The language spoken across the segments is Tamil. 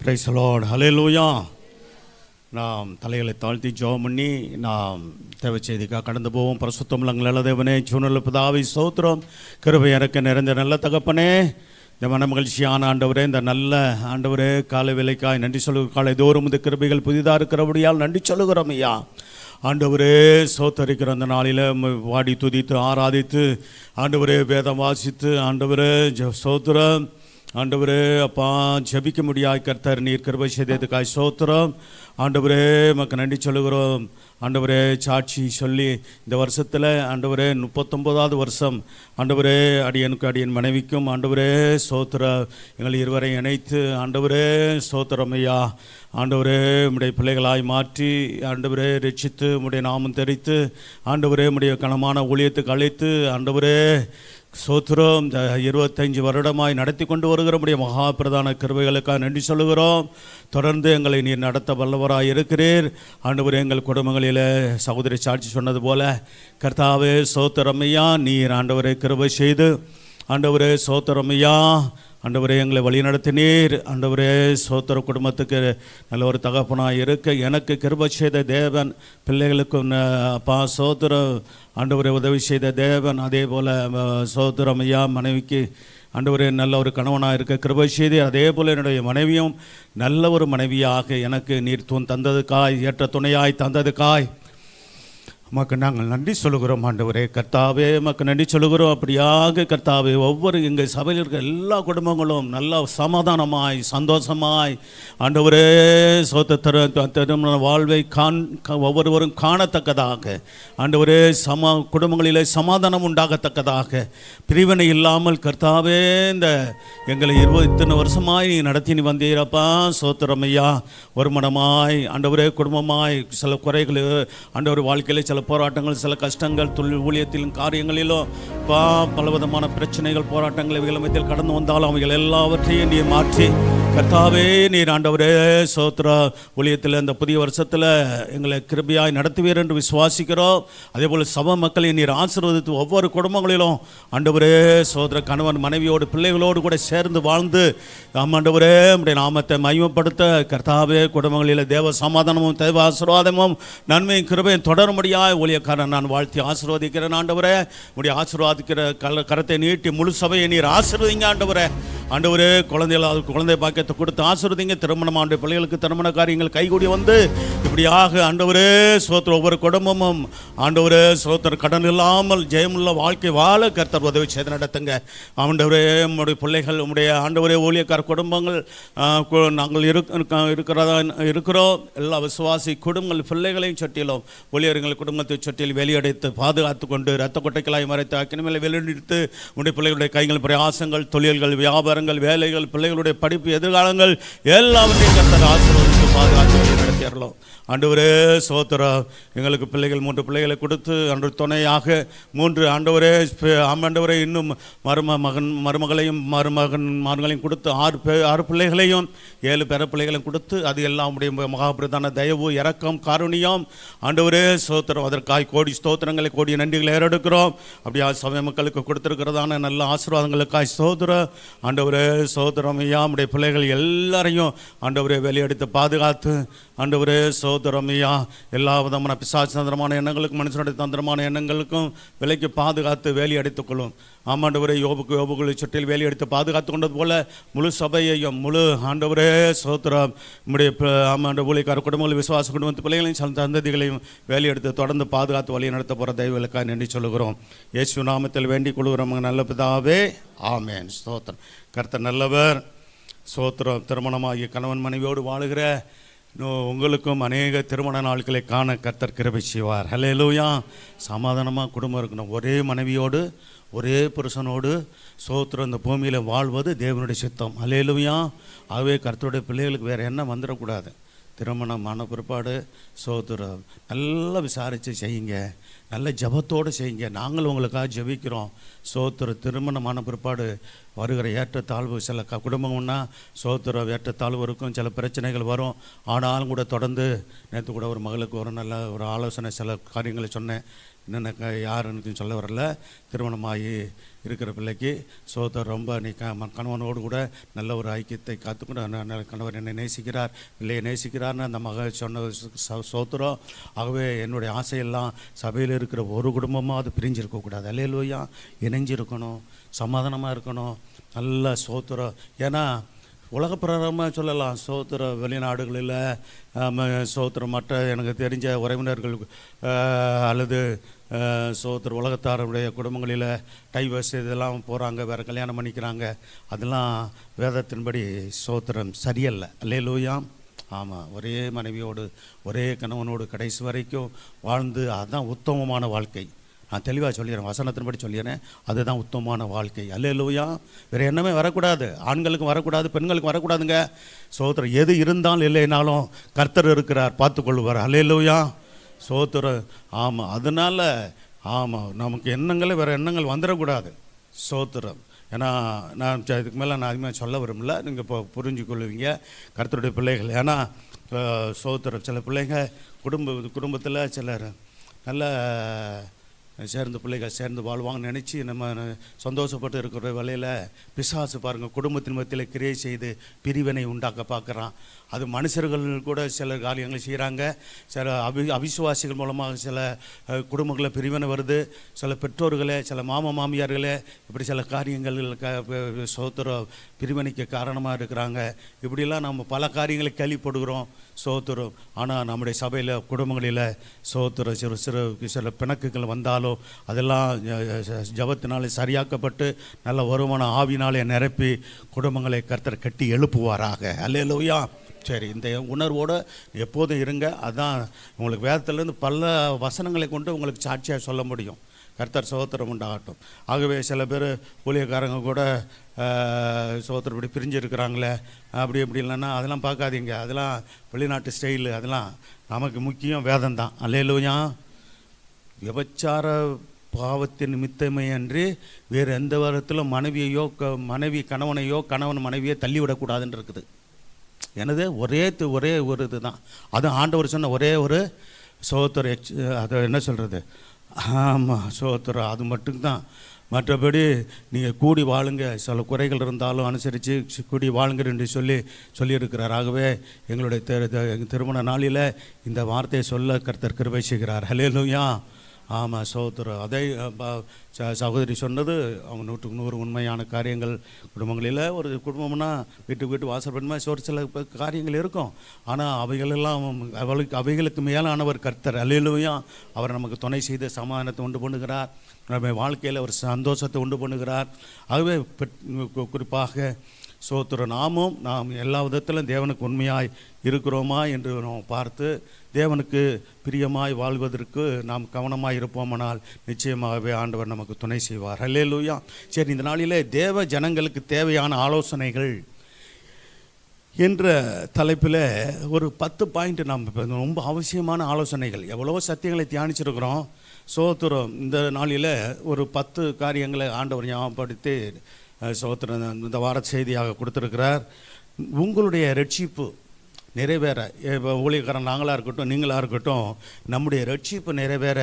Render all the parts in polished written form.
பிரைஸ் தி லார்ட், ஹல்லேலூயா. நாம் தலைகளை தாழ்த்தி ஜெபம் பண்ணி நாம் தேவ செய்திக்காக கடந்து போவோம். பரிசுத்தமுள்ள நல்ல தேவனே, ஜீவனுள்ள பிதாவே, ஸ்தோத்திரம். கிருபை இறக்க நிறைந்த நல்ல தகப்பனே, இந்த மன மகிழ்ச்சியான ஆண்டவரே, இந்த நல்ல ஆண்டவரே, காலை வேலைக்காய் நன்றி சொல்லுகிறோம். காலை தோறும் இந்த கிருபைகள் புதிதாக இருக்கிறபடியால் நன்றி சொல்லுகிறோம் ஐயா. ஆண்டவரே, சோத்தரிக்கிற அந்த நாளில் வாடி துதித்து ஆராதித்து ஆண்டவரே வேதம் வாசித்து ஆண்டவரே சோத்திரம். ஆண்டவரே அப்பா, ஜபிக்க முடியாய் கர்த்தர் நீர் கிருபை செய்ததுக்காய் ஸ்தோத்திரம். ஆண்டவரே நமக்கு நன்றி சொல்லுகிறோம். ஆண்டவரே சாட்சி சொல்லி இந்த வருஷத்தில் ஆண்டவரே 39வது வருஷம் ஆண்டவரே அடியன் மனைவிக்கும் ஆண்டவரே ஸ்தோத்திர எங்கள் இருவரை இணைத்து ஆண்டவரே ஸ்தோத்திரம் ஐயா. ஆண்டவரே உம்முடைய பிள்ளைகளாய் மாற்றி ஆண்டவரே ரட்சித்து உம்முடைய நாமம் தெரித்து ஆண்டவரே உம்முடைய கனமான ஊழியத்துக்கு அழைத்து ஆண்டவரே சோத்திரம் இந்த 25 வருடமாய் நடத்தி கொண்டு வருகிற முடிய மகா பிரதான கிருபைகளுக்காக நன்றி சொல்லுகிறோம். தொடர்ந்து எங்களை நீர் நடத்த வல்லவராய் இருக்கிறீர். ஆண்டவரே, எங்கள் குடும்பங்களில் சகோதரி சாட்சி சொன்னது போல கர்த்தாவே சோத்திரமையா, நீர் ஆண்டவரே கிருபை செய்து ஆண்டவரே சோத்திரமையா ஆண்டவரே எங்களை வழி நடத்தினீர். ஆண்டவரே சோத்திர குடும்பத்துக்கு நல்ல ஒரு தகப்பனாக இருக்க எனக்கு கிருபை செய்த தேவன், பிள்ளைகளுக்கும் அப்பா சோத்திர ஆண்டவரே உதவி செய்த தேவன், அதே போல் சோத்திரம் ஐயா மனைவிக்கு ஆண்டவரே நல்ல ஒரு கணவனாக இருக்க கிருபை செய்து, அதே போல் என்னுடைய மனைவியும் நல்ல ஒரு மனைவியாக எனக்கு நீர் தந்ததுக்காய், ஏற்ற துணையாய் தந்ததுக்காய் உமக்கு நாங்கள் நன்றி சொல்லுகிறோம். ஆண்டவரே கர்த்தாவே உமக்கு நன்றி சொல்லுகிறோம். அப்படியாக கர்த்தாவே ஒவ்வொரு எங்கள் சபையில் இருக்கிற எல்லா குடும்பங்களும் நல்ல சமாதானமாய் சந்தோஷமாய் ஆண்டவரே திருமண வாழ்வை ஒவ்வொருவரும் காணத்தக்கதாக ஆண்டவரே குடும்பங்களிலே சமாதானம் உண்டாகத்தக்கதாக பிரிவினை இல்லாமல் கர்த்தாவே இந்த எங்களை 23 வருஷமாய் நீ நடத்தி நீ வந்தீரப்பா சோத்திரமையா. ஒரு மனமாய் ஆண்டவரே குடும்பமாய் சில குறைகள் ஆண்டவர் வாழ்க்கையில் சில போராட்டங்கள், சில கஷ்டங்கள், தொழில் ஊழியத்திலும் காரியங்களிலும் பலவிதமான பிரச்சனைகள், போராட்டங்கள் இவைகள் மத்தியில் கடந்து வந்தாலும் அவைகள் எல்லாவற்றையும் நீர் மாற்றி கர்த்தாவே நீர் ஆண்டவரே சோத்திர ஊழியத்தில் இந்த புதிய வருஷத்தில் எங்களை கிருபையாய் நடத்துவீர் என்று விசுவாசிக்கிறோம். அதே போல் சபை மக்களை நீர் ஆசீர்வதித்து ஒவ்வொரு குடும்பங்களிலும் ஆண்டவரே சோதர கணவன் மனைவியோடு பிள்ளைகளோடு கூட சேர்ந்து வாழ்ந்து ஆண்டவரே உம்முடைய நாமத்தை மகிமைப்படுத்த கர்த்தாவே குடும்பங்களில் தேவ சமாதானமும் தேவ ஆசீர்வாதமும் நன்மையும் கிருபையும் தொடரும்படியாய் ஊழியக்காரன் நான் வாழ்த்தி ஆசீர்வதிக்கிறேன். ஆண்டவரே உம்முடைய ஆசீர்வாதிக்கிற கரத்தை நீட்டி முழு சபையை நீர் ஆசீர்வதிங்க ஆண்டவரே. ஆண்டவரே குழந்தை பாக்கியத்தை கொடுத்து ஆசீர்வதிங்க. திருமணம் ஆண்டு பிள்ளைகளுக்கு திருமண காரியங்கள் கைகூடி வந்து இப்படியாக ஆண்டவரே சோத்திர ஒவ்வொரு குடும்பமும் ஆண்டவரே சோத்திர கடன் இல்லாமல் ஜெயமுள்ள வாழ்க்கை வாழ கர்த்தர் உதவி செய்து நடத்துங்க. ஆண்டவரே உம்முடைய பிள்ளைகள் உம்முடைய ஆண்டவரே ஊழியக்கார குடும்பங்கள் நாங்கள் இருக்கிறோம். எல்லா விசுவாசி குடும்பங்கள் பிள்ளைகளையும் சொட்டிலும் ஊழியர்கள் குடும்பத்தை சொட்டியில் வெளியடைத்து பாதுகாத்து கொண்டு இரத்த கொட்டைகளாய் மறைத்து அக்கினிமேல வெளியிட்டு உடைய பிள்ளைகளுடைய கைகள் பிரயாசங்கள், தொழில்கள், வியாபாரங்கள், வேலைகள், பிள்ளைகளுடைய படிப்பு, எதிர்காலங்கள் எல்லாவற்றையும் கர்த்தர் ஆசீர்வதித்து பாதுகாத்து வழி நடத்தியறலாம். ஆண்டவரே சோத்திர எங்களுக்கு பிள்ளைகள் 3 பிள்ளைகளை கொடுத்து அன்று துணையாக 3 ஆண்டவரே இன்னும் மருமகளையும் மருமகளையும் கொடுத்து 6 பிள்ளைகளையும் 7 பேர பிள்ளைகளையும் கொடுத்து அது எல்லாம் உடைய மகாபிரதான தயவு இரக்கம் காருணியம் ஆண்டவரே சோத்திரம். அதற்காய் கோடி ஸ்தோத்திரங்களை கோடி நன்றிகளை ஏறெடுக்கிறோம். அப்படியா சபை மக்களுக்கு கொடுத்திருக்கிறதான நல்ல ஆசீர்வாதங்களுக்காய் சோதர ஆண்டவரே சோதரம் ஐயா உடைய பிள்ளைகள் எல்லாரையும் ஆண்டவரே வெளியெடுத்து பாதுகாத்து ஆண்டவரே சோதரமையா எல்லா விதமான பிசாசு தந்திரமான எண்ணங்களுக்கும் மனுஷனுடைய தந்திரமான எண்ணங்களுக்கும் விலைக்கு பாதுகாத்து வேலி அடைத்துக்கொள்ளும். ஆமாண்டவரே யோபுகளை சுற்றில் வேலி அடித்து பாதுகாத்து கொண்டது போல முழு சபையையும் முழு ஆண்டவரே சோத்திரம் நம்முடைய ஆமாண்ட ஊழியக்கார குடும்பங்கள் விசுவாச குடும்பத்து பிள்ளைகளையும் சந்ததிகளையும் வேலி எடுத்து தொடர்ந்து பாதுகாத்து வழி நடத்த போகிற தெய்வங்களுக்காக நன்றி சொல்லுகிறோம். இயேசு நாமத்தில் வேண்டிக் கொள்கிறோம் நல்ல பிதாவே, ஆமேன். ஸ்தோத்திரம். கர்த்தர் நல்லவர். சோத்திரம். திருமணமாகிய கணவன் மனைவியோடு வாழுகிற உங்களுக்கும் அநேக திருமண நாட்களை காண கர்த்தர் கிருபை செய்வார். ஹல்லேலூயா. சமாதானமாக குடும்பம் இருக்கணும். ஒரே மனைவியோடு ஒரே புருஷனோடு சோத்திரம் இந்த பூமியில் வாழ்வது தேவனுடைய சித்தம். ஹல்லேலூயா. ஆகவே கர்த்தருடைய பிள்ளைகளுக்கு வேறு என்ன வந்துடக்கூடாது. திருமணம் ஆன பிற்பாடு சோத்திரம் நல்லா விசாரித்து செய்யுங்க, நல்ல ஜபத்தோடு செய்யுங்க. நாங்கள் உங்களுக்காக ஜபிக்கிறோம். சோத்திர திருமணமான பிற்பாடு வருகிற ஏற்றத்தாழ்வு சில குடும்பம்னா சோத்திர ஏற்றத்தாழ்வு இருக்கும், சில பிரச்சனைகள் வரும். ஆனாலும் கூட தொடர்ந்து நேற்று கூட ஒரு மகளுக்கு ஒரு நல்ல ஒரு ஆலோசனை சில காரியங்களை சொன்னேன். என்னென்ன யாருன்னு சொல்ல வரல. திருமணமாகி இருக்கிற பிள்ளைக்கு சோதர் ரொம்ப நீ கணவனோடு கூட நல்ல ஒரு ஐக்கியத்தை காத்துக்கொண்டு கணவர் என்னை நேசிக்கிறார், பிள்ளையை நேசிக்கிறார்னு அந்த மக சொன்ன சோத்திரம். ஆகவே என்னுடைய ஆசையெல்லாம் சபையில் இருக்கிற ஒரு குடும்பமாக அது பிரிஞ்சிருக்கக்கூடாது. அல்லேலூயா. இணைஞ்சிருக்கணும், சமாதானமாக இருக்கணும். நல்ல சோத்திரம். ஏன்னா உலகப்பிரகாரமாக சொல்லலாம் சோத்திரம் வெளிநாடுகளில் சோத்திரம் மற்ற எனக்கு தெரிஞ்ச உறவினர்கள் அல்லது சோத்திர உலகத்தாருடைய குடும்பங்களில் டைவர்ஸ் இதெல்லாம் போகிறாங்க, வேறு கல்யாணம் பண்ணிக்கிறாங்க. அதெல்லாம் வேதத்தின்படி சோத்திரம் சரியல்ல. அல்லேலூயா. ஆமாம், ஒரே மனைவியோடு ஒரே கணவனோடு கடைசி வரைக்கும் வாழ்ந்து அதுதான் உத்தமமான வாழ்க்கை. நான் தெளிவாக சொல்லிடுறேன், வசனத்தின்படி சொல்லிடுறேன், அதுதான் உத்தமமான வாழ்க்கை. அல்லேலூயா. வேறு என்னமே வரக்கூடாது, ஆண்களுக்கும் வரக்கூடாது, பெண்களுக்கும் வரக்கூடாதுங்க. சோத்திரம் எது இருந்தாலும் இல்லைனாலும் கர்த்தர் இருக்கிறார், பார்த்துக்கொள்வார். அல்லேலூயா. சோத்திரம். ஆமாம், அதனால் ஆமாம் நமக்கு எண்ணங்களே வேறு எண்ணங்கள் வந்துடக்கூடாது. சோத்திரம். ஏன்னா நான் இதுக்கு மேலே நான் அதிகமாக சொல்ல விரும்பல, நீங்கள் இப்போ புரிஞ்சுக்கொள்வீங்க கர்த்தருடைய பிள்ளைகள். ஏன்னா சோத்திரம் சில பிள்ளைங்க குடும்பத்தில் சிலர் நல்ல சேர்ந்து பிள்ளைகள் சேர்ந்து வாழ்வாங்கன்னு நினச்சி நம்ம சந்தோஷப்பட்டு இருக்கிற வேலையில் பிசாசு பாருங்கள் குடும்பத்தின் மத்தியில் கிரியை செய்து பிரிவினை உண்டாக்க பார்க்குறான். அது மனுஷர்கள் கூட சில காரியங்களை செய்கிறாங்க. சில அவிசுவாசிகள் மூலமாக சில குடும்பங்களில் பிரிவினை வருது. சில பெற்றோர்களே, சில மாமியார்களே இப்படி சில காரியங்கள் சோத்திர பிரிவினைக்கு காரணமாக இருக்கிறாங்க. இப்படிலாம் நம்ம பல காரியங்களை கேள்விப்படுகிறோம். சோத்திரம். ஆனால் நம்முடைய சபையில் குடும்பங்களில் சோத்திரம் சில பிணக்குகள் வந்தாலும் அதெல்லாம் ஜபத்தினாலே சரியாக்கப்பட்டு நல்ல வருமான ஆவினாலே நிரப்பி குடும்பங்களை கர்த்தர் கட்டி எழுப்புவாராக. அல்லேலூயா. சரி, இந்த உணர்வோடு எப்போதும் இருங்க. அதுதான் உங்களுக்கு வேதத்திலேருந்து பல வசனங்களை கொண்டு உங்களுக்கு சாட்சியாக சொல்ல முடியும். கர்த்தர் சோத்திரம் உண்டாகட்டும். ஆகவே சில பேர் ஊழியக்காரங்க கூட சோத்திரம் இப்படி பிரிஞ்சு இருக்கிறாங்களே அப்படி இப்படி இல்லைன்னா அதெல்லாம் பார்க்காதீங்க. அதெல்லாம் வெளிநாட்டு ஸ்டைலு. அதெல்லாம் நமக்கு முக்கியம் வேதம் தான். அல்லேலூயா. விபச்சார பாவத்தின் நிமித்தமே அன்றி வேறு எந்த வாரத்திலும் மனைவி கணவனையோ கணவன் மனைவியோ தள்ளிவிடக்கூடாதுன்னு இருக்குது. எனது ஒரே ஒரு இது தான். அதுவும் ஆண்டவர் சொன்ன ஒரே ஒரு சோத்திர அதை என்ன சொல்கிறது, ஆமாம் சோத்திரம், அது மட்டும்தான். மற்றபடி நீங்கள் கூடி வாழுங்க, சில குறைகள் இருந்தாலும் அனுசரித்து கூடி வாழுங்க என்று சொல்லியிருக்கிறார். ஆகவே எங்களுடைய திருமண நாளில் இந்த வார்த்தையை சொல்ல கர்த்தர் கிருபை செய்கிறார். அல்லேலூயா. ஆமாம் சோத்திரம். அதை சகோதரி சொன்னது அவங்க 100க்கு 100 உண்மையான காரியங்கள். குடும்பங்களில் ஒரு குடும்பம்னா வீட்டு வாசல் பண்ணுமா ஒரு சில காரியங்கள் இருக்கும். ஆனால் அவைகளுக்கு மேலானவர் கர்த்தர். அல்லேலூயா. அவர் நமக்கு துணை செய்து சமாதானத்தை உண்டு பண்ணுகிறார், நம்ம வாழ்க்கையில் ஒரு சந்தோஷத்தை உண்டு பண்ணுகிறார். ஆகவே குறிப்பாக சோத்திர நாம் எல்லா விதத்திலும் தேவனுக்கு உண்மையாய் இருக்கிறோமா என்று நாம் பார்த்து தேவனுக்கு பிரியமாய் வாழ்வதற்கு நாம் கவனமாக இருப்போமானால் நிச்சயமாகவே ஆண்டவர் நமக்கு துணை செய்வார். அல்லேலூயா. சரி, இந்த நாளிலே தேவ ஜனங்களுக்கு தேவையான ஆலோசனைகள் என்ற தலைப்பில் ஒரு 10 பாயிண்ட் நாம் ரொம்ப அவசியமான ஆலோசனைகள். எவ்வளவோ சத்தியங்களை தியானிச்சிருக்கிறோம். சோத்திரம். இந்த நாளில் ஒரு 10 காரியங்களை ஆண்டவர் ஞாபகப்படுத்தி சோத்திரம் இந்த வார செய்தியாக கொடுத்துருக்கிறார். உங்களுடைய ரட்சிப்பு நிறைவேற, ஊழியக்காரன் நாங்களாக இருக்கட்டும் நீங்களாக இருக்கட்டும், நம்முடைய ரட்சிப்பு நிறைவேற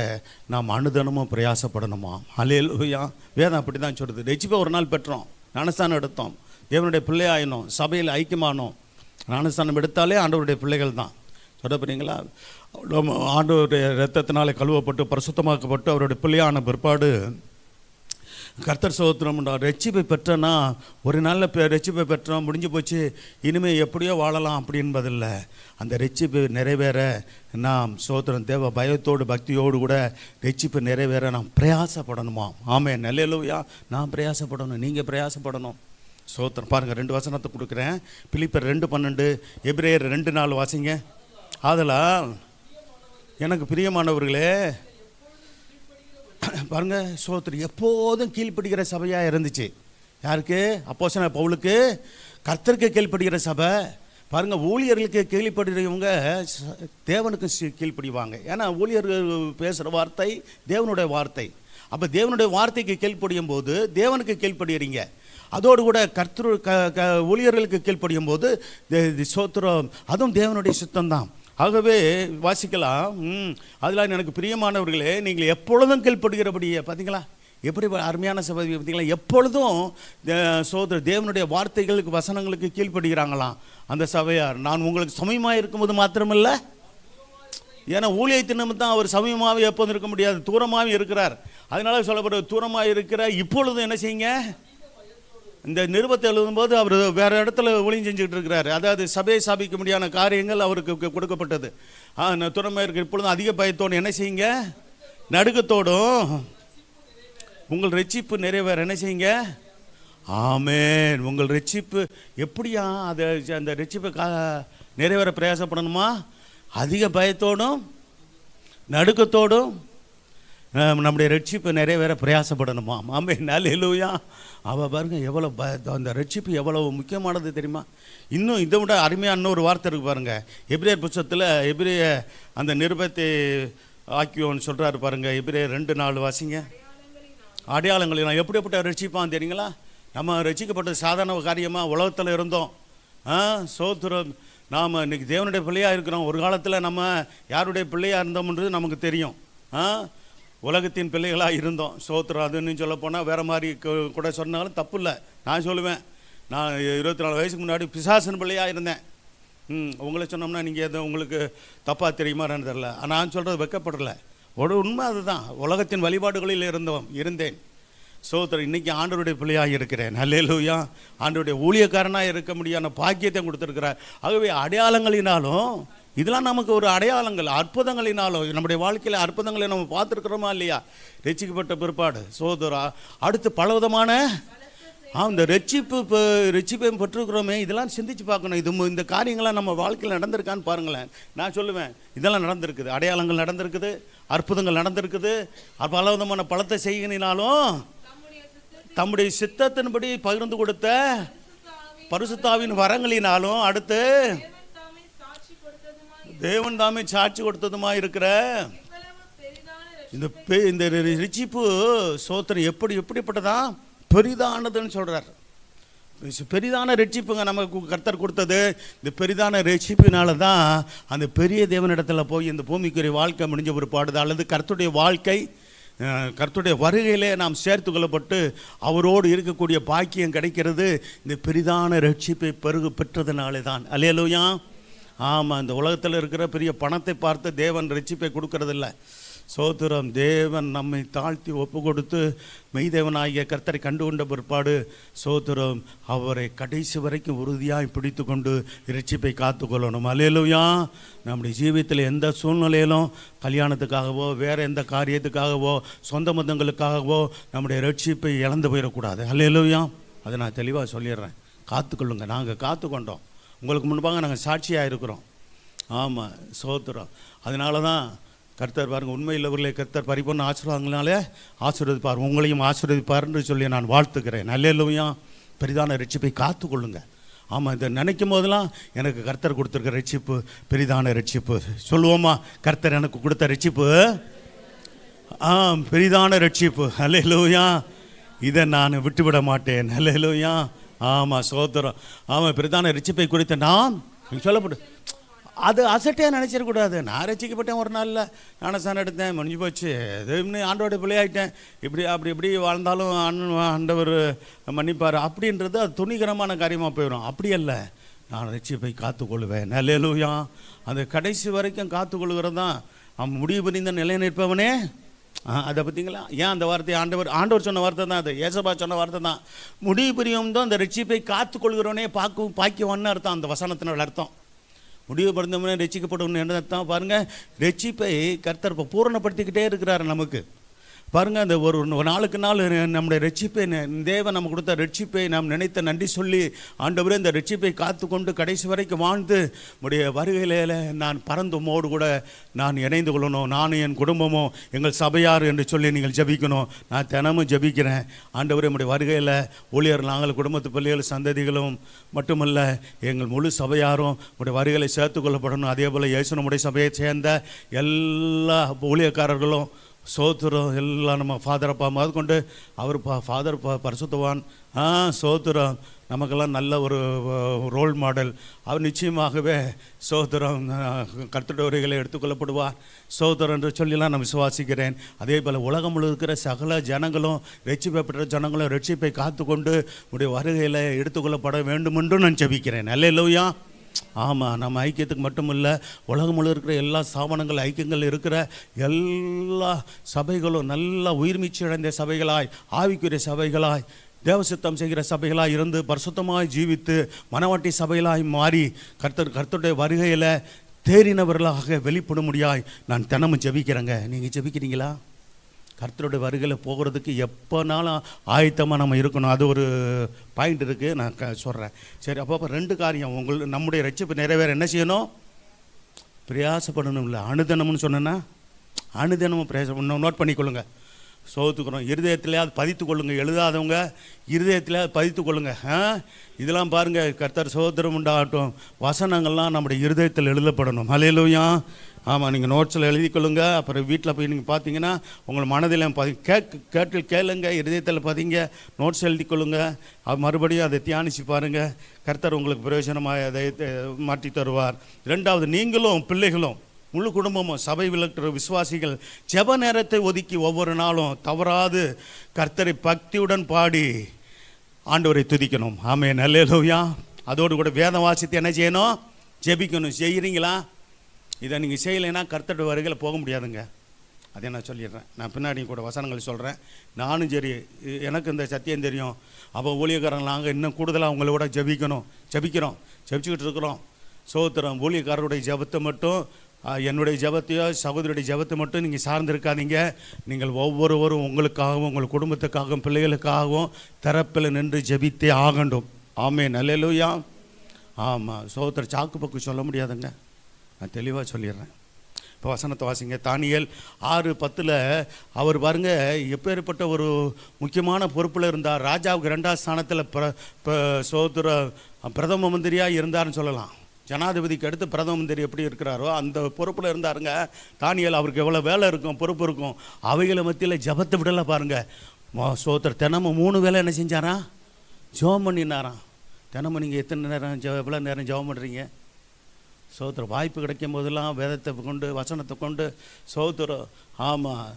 நாம் அனுதினமும் பிரயாசப்படணுமா. அல்லேலூயா. வேதம் அப்படி தான் சொல்லுது. ரட்சிப்பை ஒரு நாள் பெற்றோம், ஞானஸ்தானம் எடுத்தோம், தேவனுடைய பிள்ளை ஆயினோம், சபையில் ஐக்கியமானோம். ஞானஸ்தானம் எடுத்தாலே ஆண்டவருடைய பிள்ளைகள் தான். சொல்லப்படுறீங்களா? ஆண்டவருடைய இரத்தத்தினாலே கழுவப்பட்டு பரிசுத்தமாக்கப்பட்டு அவருடைய பிள்ளையான பிற்பாடு கர்த்தர் சோத்திரம் ரட்சிப்பை பெற்றனா ஒரு நாளில் ரட்சிப்பை பெற்றோம், முடிஞ்சு போச்சு, இனிமேல் எப்படியோ வாழலாம் அப்படி என்பதில்லை. அந்த ரட்சிப்பு நிறைவேற நாம் சோத்திரம் தேவ பயத்தோடு பக்தியோடு கூட ரட்சிப்பு நிறைவேற நாம் பிரயாசப்படணுமா. ஆமென். அல்லேலூயா. நான் பிரயாசப்படணும், நீங்கள் பிரயாசப்படணும். சோத்திரம். பாருங்கள், 2 வசனத்தை கொடுக்குறேன். பிலிப்பர் 2:12, எபிரேயர் 2:4 வாசிங்க. ஆதலால் எனக்கு பிரியமானவர்களே பாருங்க, சோத்திரம் எப்போதும் கீழ்ப்படுகிற சபையாக இருந்துச்சு. யாருக்கு? அப்போஸ்தலனாகிய பவுலுக்கு. கர்த்தருக்கு கீழ்ப்படுகிற சபை. பாருங்கள், ஊழியர்களுக்கு கீழ்ப்படுகிறவங்க தேவனுக்கு கீழ்ப்படிவாங்க. ஏன்னா ஊழியர்கள் பேசுகிற வார்த்தை தேவனுடைய வார்த்தை. அப்போ தேவனுடைய வார்த்தைக்கு கீழ்ப்படியும் போது தேவனுக்கு கீழ்ப்படுகிறீங்க. அதோடு கூட ஊழியர்களுக்கு கீழ்ப்படியும் போது சோத்திரம் அதுவும் தேவனுடைய சித்தம்தான். ஆகவே வாசிக்கலாம். அதில் எனக்கு பிரியமானவர்களே, நீங்கள் எப்பொழுதும் கீழ்ப்படுகிறபடியே. பார்த்தீங்களா எப்படி அருமையான சபை பார்த்தீங்களா? எப்பொழுதும் சோதர தேவனுடைய வார்த்தைகளுக்கு வசனங்களுக்கு கீழ்ப்படுகிறாங்களாம் அந்த சபையார். நான் உங்களுக்கு சமயமாக இருக்கும்போது மாத்திரமில்ல, ஏன்னா ஊழியத்தின் நிமித்தம் அவர் சமயமாகவே எப்போதும் இருக்க முடியாது, தூரமாகவே இருக்கிறார். அதனால சொல்லப்படுற தூரமாக இருக்கிற இப்பொழுதும் என்ன செய்யுங்க, இந்த நிருபத்தை எழுதும்போது அவர் வேறு இடத்துல ஊழியம் செஞ்சுக்கிட்டு இருக்கிறார். அதாவது சபையை ஸ்தாபிக்க முடியாத காரியங்கள் அவருக்கு கொடுக்கப்பட்டது. தூரமாக இருக்கிற இப்பொழுதும் அதிக பயத்தோடு என்ன செய்யுங்க, நடுக்கத்தோடும் உங்கள் ரட்சிப்பு நிறைவேற என்ன செய்யுங்க. ஆமென். உங்கள் ரட்சிப்பு எப்படியா அதை அந்த ரட்சிப்பை நிறைவேற பிரயாசப்படணுமா? அதிக பயத்தோடும் நடுக்கத்தோடும் நம்முடைய ரட்சிப்பு நிறைவேற பிரயாசப்படணுமா? ஆமென். அல்லேலூயா. அவள் பாருங்க எவ்வளோ அந்த ரட்சிப்பு எவ்வளோ முக்கியமானது தெரியுமா? இன்னும் இதை விட அருமையாக இன்னொரு வார்த்தை இருக்குது பாருங்க. எபிரேயர் புத்தகத்தில் எபிரேய அந்த நிருபத்தை ஆக்கியோன்னு சொல்கிறாரு பாருங்க. எபிரேயர் 2:4 வாசிங்க. அடையாளங்களை நான் எப்படிப்பட்ட ரட்சிப்பான் தெரியுங்களா? நம்ம ரட்சிக்கப்பட்ட சாதாரண காரியமாக உலகத்தில் இருந்தோம். சோத்திரம். நாம் இன்றைக்கி தேவனுடைய பிள்ளையாக இருக்கிறோம். ஒரு காலத்தில் நம்ம யாருடைய பிள்ளையாக இருந்தோம்ன்றது நமக்கு தெரியும். உலகத்தின் பிள்ளைகளாக இருந்தோம். சோத்திரம். அதுன்னு சொல்ல போனால் வேறு மாதிரி கூட சொன்னாலும் தப்பு இல்லை. நான் சொல்லுவேன், நான் 24 வயசுக்கு முன்னாடி பிசாசன் பிள்ளையாக இருந்தேன். உங்களை சொன்னோம்னா நீங்கள் எதுவும் உங்களுக்கு தப்பாக தெரியுமான்னு தெரில. நான் சொல்கிறது வெக்கப்படலை. உண்மை அதுதான். உலகத்தின் வழிபாடுகளில் இருந்தேன். சோத்திரம். இன்றைக்கி ஆண்டவருடைய பிள்ளையாக இருக்கிறேன். அல்லேலூயா. ஆண்டவருடைய ஊழியக்காரனாக இருக்க முடியாத பாக்கியத்தை கொடுத்துருக்கிறார். ஆகவே அடையாளங்களினாலும் இதெல்லாம் நமக்கு ஒரு அடையாளங்கள், அற்புதங்களினாலும் நம்முடைய வாழ்க்கையில் அற்புதங்களை நம்ம பார்த்துருக்குறோமா இல்லையா? ரட்சிக்கப்பட்ட பிற்பாடு சோதரா அடுத்து பலவிதமான இந்த ரட்சிப்பை பெற்றுக்கிறோமே, இதெல்லாம் சிந்திச்சு பார்க்கணும். இந்த காரியங்கள்லாம் நம்ம வாழ்க்கையில் நடந்திருக்கான்னு பாருங்களேன். நான் சொல்லுவேன், இதெல்லாம் நடந்திருக்குது. அடையாளங்கள் நடந்திருக்குது, அற்புதங்கள் நடந்திருக்குது. பலவிதமான பலத்தை செய்கினாலும் தம்முடைய சித்தத்தின்படி பகிர்ந்து கொடுத்த பரிசுத்தாவின் வரங்களினாலும் அடுத்து தேவன் தாமே சாட்சி கொடுத்ததுமா இருக்கிற இந்த ரட்சிப்பு சோத்திரம் எப்படிப்பட்டதா பெரிதானதுன்னு சொல்றார். பெரிதான ரட்சிப்புங்க நமக்கு கர்த்தர் கொடுத்தது. இந்த பெரிதான ரட்சிப்பினால தான் அந்த பெரிய தேவனிடத்தில் போய் இந்த பூமிக்குரிய வாழ்க்கை முடிஞ்ச ஒரு பாடுது, அல்லது கர்த்தருடைய வாழ்க்கை கர்த்தருடைய வருகையிலே நாம் சேர்த்து கொள்ளப்பட்டு அவரோடு இருக்கக்கூடிய பாக்கியம் கிடைக்கிறது இந்த பெரிதான ரட்சிப்பை பெற்றதுனாலே தான். அல்லேலூயா. ஆமாம். இந்த உலகத்தில் இருக்கிற பெரிய பணத்தை பார்த்து தேவன் ரட்சிப்பை கொடுக்கறதில்ல. சோத்திரம். தேவன் நம்மை தாழ்த்தி ஒப்பு கொடுத்து மெய்தேவனாகிய கர்த்தரை கண்டு கொண்ட பிற்பாடு சோத்திரம் அவரை கடைசி வரைக்கும் உறுதியாக பிடித்து கொண்டு ரட்சிப்பை காத்து கொள்ளணும். அல்லேலூயா. நம்முடைய ஜீவியத்தில் எந்த சூழ்நிலையிலும் கல்யாணத்துக்காகவோ வேறு எந்த காரியத்துக்காகவோ சொந்த பந்தங்களுக்காகவோ நம்முடைய ரட்சிப்பை இழந்து போயிடக்கூடாது. அல்லேலூயா. அதை நான் தெளிவாக சொல்லிடுறேன். காத்துக்கொள்ளுங்க. நாங்கள் காத்துக்கொண்டோம். உங்களுக்கு முன்பாக நாங்கள் சாட்சியாக இருக்கிறோம். ஆமாம். சோத்திரம். அதனால தான் கர்த்தர் பாருங்கள், உண்மையுள்ளவர்களே கர்த்தர் பரிபூர்ண ஆசீர்வாதங்களாலே ஆசீர்வதிப்பார், உங்களையும் ஆசீர்வதிப்பார்ன்னு சொல்லி நான் வாழ்த்துக்கிறேன். அல்லேலூயா. பெரிதான ரட்சிப்பை காத்துக்கொள்ளுங்க. ஆமாம். இதை நினைக்கும் போதெல்லாம் எனக்கு கர்த்தர் கொடுத்துருக்க ரட்சிப்பு பெரிதான ரட்சிப்பு. சொல்லுவோமா, கர்த்தர் எனக்கு கொடுத்த ரட்சிப்பு பெரிதான ரட்சிப்பு. அல்லேலூயா. இதை நான் விட்டுவிட மாட்டேன். அல்லேலூயா. ஆமாம். சோத்திரம். ஆமாம். பெரிதான ரட்சிப்பை குறித்த நான் சொல்லப்படும் அது அசட்டையாக நினச்சிடக்கூடாது. நான் ரசிக்கப்பட்டேன், ஒரு நாளில் ஞானஸ்தானம் எடுத்தேன், முடிஞ்சு போச்சு, எதுன்னு ஆண்டோட பிள்ளையாயிட்டேன், இப்படி வாழ்ந்தாலும் ஆண்டவர் மன்னிப்பார் அப்படின்றது அது துணிகரமான காரியமாக போயிடும். அப்படி அல்ல. நான் ரட்சிப்பை காத்துக்கொள்வேன். அல்லேலூயா. அந்த கடைசி வரைக்கும் காத்துக்கொள்கிறது தான் அவன் முடிவு புரிந்த நிலை நிற்பவனே. அதை பார்த்தீங்களா? ஏன் அந்த வார்த்தை ஆண்டவர் சொன்ன வார்த்தை தான் அது. ஏசபா சொன்ன வார்த்தை தான். முடிவு புரியும் தான் அந்த ரட்சிப்பை காத்துக்கொள்கிறவனே பாக்கியவான்னு அர்த்தம். அந்த வசனத்தினோட அர்த்தம் முடிவு பிறந்தவனே ரட்சிக்கப்படணும் என்ன அர்த்தம் பாருங்கள். ரட்சிப்பை கர்த்தர் இப்போ பூரணப்படுத்திக்கிட்டே இருக்கிறாரு நமக்கு. பாருங்கள், அந்த ஒரு நாளுக்கு நாள் நம்முடைய ரட்சிப்பை தேவன் நம்ம கொடுத்த ரட்சிப்பை நாம் நினைத்த நன்றி சொல்லி ஆண்டவரே இந்த ரட்சிப்பை காத்து கொண்டு கடைசி வரைக்கும் வாழ்ந்து உடைய வருகையில் நான் பறந்து உம்மோடு கூட நான் இணைந்து கொள்ளணும், நானும் என் குடும்பமும் எங்கள் சபையார் என்று சொல்லி நீங்கள் ஜபிக்கணும். நான் தினமும் ஜபிக்கிறேன். ஆண்டவரே நம்முடைய வருகையில் ஊழியர் நாங்கள் குடும்பத்து பிள்ளைகள் சந்ததிகளும் மட்டுமல்ல எங்கள் முழு சபையாரும் உடைய வருகையில் சேர்த்து கொள்ளப்படணும். அதே போல் இயேசு நம்முடைய சபையை சேர்ந்த எல்லா ஊழியக்காரர்களும் சோத்திரம் எல்லாம் நம்ம ஃபாதர் அப்பா முதற்கொண்டு அவர் ஃபாதர் பரிசுத்தவான் சோத்திரம். நமக்கெல்லாம் நல்ல ஒரு ரோல் மாடல் அவர். நிச்சயமாகவே சோத்திரம் கர்த்தருடைய வருகையிலே எடுத்துக்கொள்ளப்படுவார் சோத்திரம் என்று சொல்லிலாம் நான் விசுவாசிக்கிறேன். அதே போல் உலகம் முழுவதும் இருக்கிற சகல ஜனங்களும், ரட்சிக்கப்பட்ட ஜனங்களும் ரட்சிப்பை காத்து கொண்டு உடைய வருகையில் எடுத்துக்கொள்ளப்பட வேண்டும் என்றும் நான் ஜெபிக்கிறேன். அல்லேலூயா. ஆமாம், நம்ம ஐக்கியத்துக்கு மட்டும் இல்லை, உலகம் முழுவதும் இருக்கிற எல்லா ஸ்தாபனங்கள், ஐக்கியங்கள் இருக்கிற எல்லா சபைகளும் நல்ல உயிர்மீச்சு அடைந்த சபைகளாய், ஆவிக்குரிய சபைகளாய், தேவசித்தம் செய்கிற சபைகளாக இருந்து பரிசுத்தமாய் ஜீவித்து மனவாட்டி சபைகளாய் மாறி கர்த்தருடைய வருகையில் தேறினவர்களாக வெளிப்பட முடியாய் நான் தினமும் ஜெபிக்கிறேங்க. நீங்கள் ஜெபிக்கிறீங்களா? கர்த்தருடைய வருகையில் போகிறதுக்கு எப்போனாலும் ஆயத்தமாக நம்ம இருக்கணும். அது ஒரு பாயிண்ட் இருக்குது, நான் சொல்கிறேன். சரி, அப்போ 2 காரியம். நம்முடைய ரட்சிப்பு நிறைவேற என்ன செய்யணும்? பிரயாசப்படணும். இல்லை அனுதினம்னு சொன்னேன்னா அனுதினமும் பிரயாசம். நோட் பண்ணிக்கொள்ளுங்க. சோத்துக்கிறோம் இருதயத்திலே அது பதித்து கொள்ளுங்க. எழுதாதவங்க இருதயத்திலே அது பதித்து கொள்ளுங்க. இதெல்லாம் பாருங்கள், கர்த்தர் சோத்திரம் உண்டாகட்டும். வசனங்கள்லாம் நம்முடைய இருதயத்தில் எழுதப்படணும். அல்லேலூயா. ஆமாம், நீங்கள் நோட்ஸில் எழுதிக்கொள்ளுங்க. அப்புறம் வீட்டில் போய் நீங்கள் பார்த்தீங்கன்னா உங்கள் மனதில் கேளுங்க, இருதயத்தில் பார்த்தீங்க, நோட்ஸ் எழுதிக்கொள்ளுங்க. அது மறுபடியும் அதை தியானித்து பாருங்கள். கர்த்தர் உங்களுக்கு பிரயோஜனமாக அதை மாற்றி தருவார். 2வது, நீங்களும் பிள்ளைகளும் முழு குடும்பமும் சபை விளக்குற விசுவாசிகள் ஜெப நேரத்தை ஒதுக்கி ஒவ்வொரு நாளும் தவறாது கர்த்தரை பக்தியுடன் பாடி ஆண்டவரை துதிக்கணும். ஆமென். அல்லேலூயா. அதோடு கூட வேத வாசித்து என்ன செய்யணும்? ஜெபிக்கணும். செய்கிறீங்களா? இதை நீங்கள் செய்யலைன்னா கர்த்தருடைய வருகையில் போக முடியாதுங்க. அதே நான் சொல்லிடுறேன். நான் பின்னாடி கூட வசனங்கள் சொல்கிறேன். நானும் சரி, எனக்கு இந்த சத்தியம் தெரியும். அப்போ ஊழியக்காரங்க நாங்கள் இன்னும் கூடுதலாக அவங்களோட ஜெபிச்சுக்கிட்டு இருக்கிறோம். சோத்திரம். ஊழியக்காரருடைய ஜெபத்தை மட்டும், என்னுடைய ஜெபத்தையோ சகோதரியுடைய ஜெபத்தை மட்டும் நீங்கள் சார்ந்திருக்காதீங்க. நீங்கள் ஒவ்வொருவரும் உங்களுக்காகவும் உங்கள் குடும்பத்துக்காகவும் பிள்ளைகளுக்காகவும் தரப்பில் நின்று ஜெபித்தே ஆகண்டும். ஆமென். அல்லேலூயா. ஆமாம், சோத்திரம். சாக்கு பக்கு சொல்ல முடியாதுங்க, நான் தெளிவாக சொல்லிடுறேன். இப்போ வசனத்தை வாசிங்க. தானியேல் 6:10 அவர் பாருங்க எப்பேற்பட்ட ஒரு முக்கியமான பொறுப்பில் இருந்தார். ராஜாவுக்கு 2வது ஸ்தானத்தில் சோத்திர பிரதம மந்திரியாக இருந்தார்னு சொல்லலாம். ஜனாதிபதிக்கு அடுத்து பிரதம மந்திரி எப்படி இருக்கிறாரோ அந்த பொறுப்பில் இருந்தாருங்க. தானியேல் அவருக்கு எவ்வளோ வேலை இருக்கும், பொறுப்பு இருக்கும். அவைகளை மத்தியில் ஜபத்தை விடலை பாருங்கள். சோத்திர தினமும் 3 வேளை என்ன செஞ்சாரா? ஜெபம் பண்ணினாராம். தினமும் நீங்கள் எத்தனை நேரம் எவ்வளோ நேரம் ஜெபம் பண்ணுறீங்க? சோத்திர. வாய்ப்பு கிடைக்கும் போதெல்லாம் வேதத்தை கொண்டு, வசனத்தை கொண்டு சோத்திரம். ஆமாம்.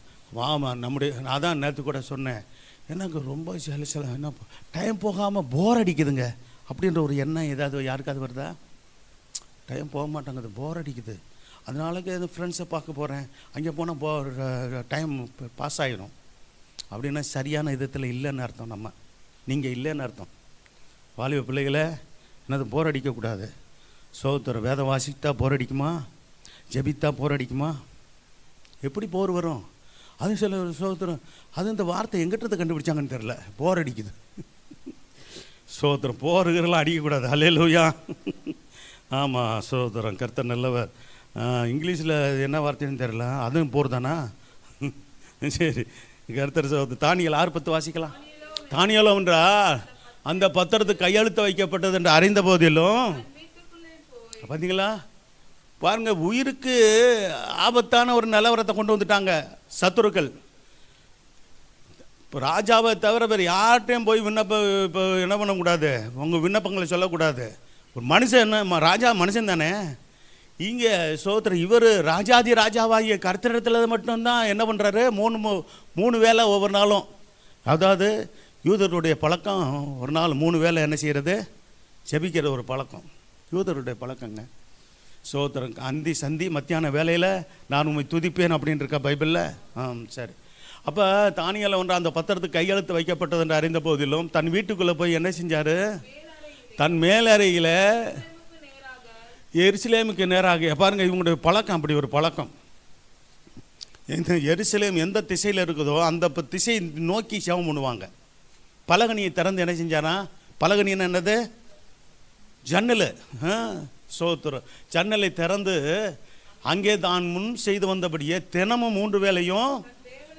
நான் தான் நேற்று கூட சொன்னேன், எனக்கு ரொம்ப சில என்ன டைம் போகாமல் போர் அடிக்குதுங்க அப்படின்ற ஒரு எண்ணம் ஏதாவது யாருக்காவது வருதா? டைம் போக மாட்டேங்குது, போர் அடிக்குது. அதனாலக்கு எது ஃப்ரெண்ட்ஸை பார்க்க போகிறேன், அங்கே போனால் டைம் பாஸ் ஆகிடும் அப்படின்னா சரியான விதத்தில் இல்லைன்னு அர்த்தம். நீங்கள் இல்லைன்னு அர்த்தம். வாலிப பிள்ளைகளை என்னது போர் அடிக்கக்கூடாது. சோத்திரம். வேதம் வாசித்தா போர் அடிக்குமா? ஜெபித்தா போர் அடிக்குமா? எப்படி போர் வரும்? அது சில சோத்திரம். அது இந்த வார்த்தை எங்கிட்ட கண்டுபிடிச்சாங்கன்னு தெரில. போர் அடிக்குது. சோத்திரம். போருகிறலாம் அடிக்கக்கூடாது. அல்லேலூயா. ஆமாம், சோத்திரம். கர்த்தர் நல்லவர். இங்கிலீஷில் என்ன வார்த்தைன்னு தெரில, அதுவும் போர் தானா? சரி, கர்த்தர் சோத்திரம். தானியேல் 6:10 வாசிக்கலாம். தானியேல் ஒன்றா அந்த பத்திரத்துக்கு கையெழுத்து வைக்கப்பட்டது என்று அறிந்த போதிலும் பார்த்தீங்களா பாருங்க, உயிருக்கு ஆபத்தான ஒரு நிலவரத்தை கொண்டு வந்துட்டாங்க சத்துருக்கள். இப்போ ராஜாவை தவிர வேறு யார்கிட்டையும் போய் இப்போ என்ன பண்ணக்கூடாது, உங்கள் விண்ணப்பங்களை சொல்லக்கூடாது. ஒரு மனுஷன் என்ன, ராஜா மனுஷன் தானே. இங்கே சோத்திரம். இவர் ராஜாதி ராஜாவாகிய கர்த்தரிடத்தில் மட்டும்தான் என்ன பண்ணுறாரு? 3 வேளை ஒவ்வொரு நாளும். அதாவது யூதருடைய பழக்கம் ஒரு நாள் 3 வேளை என்ன செய்கிறது? ஜெபிக்கிற ஒரு பழக்கம் யூதருடைய பழக்கங்க. சோத்திரம். அந்தி சந்தி மத்தியான வேலையில் நான் உண்மை துதிப்பேன் அப்படின்னு இருக்கா பைபிளில். சரி. அப்போ தானியேல் ஒன்று அந்த பத்திரத்துக்கு கையெழுத்து வைக்கப்பட்டது என்று அறிந்த போதிலும் தன் வீட்டுக்குள்ளே போய் என்ன செஞ்சார்? தன் மேலறையில் எருசலேமுக்கு நேராக. பாருங்கள், இவங்களுடைய பழக்கம் அப்படி ஒரு பழக்கம். எருசலேம் எந்த திசையில் இருக்குதோ அந்த திசை நோக்கி ஜெபம் பண்ணுவாங்க. பலகனியை திறந்து என்ன செஞ்சாரா? பலகனின்னு என்னது? ஜன்னல். சோத்திரம். ஜன்னலை திறந்து அங்கே தான் முன் செய்து வந்தபடியே தினமும் 3 வேளையும்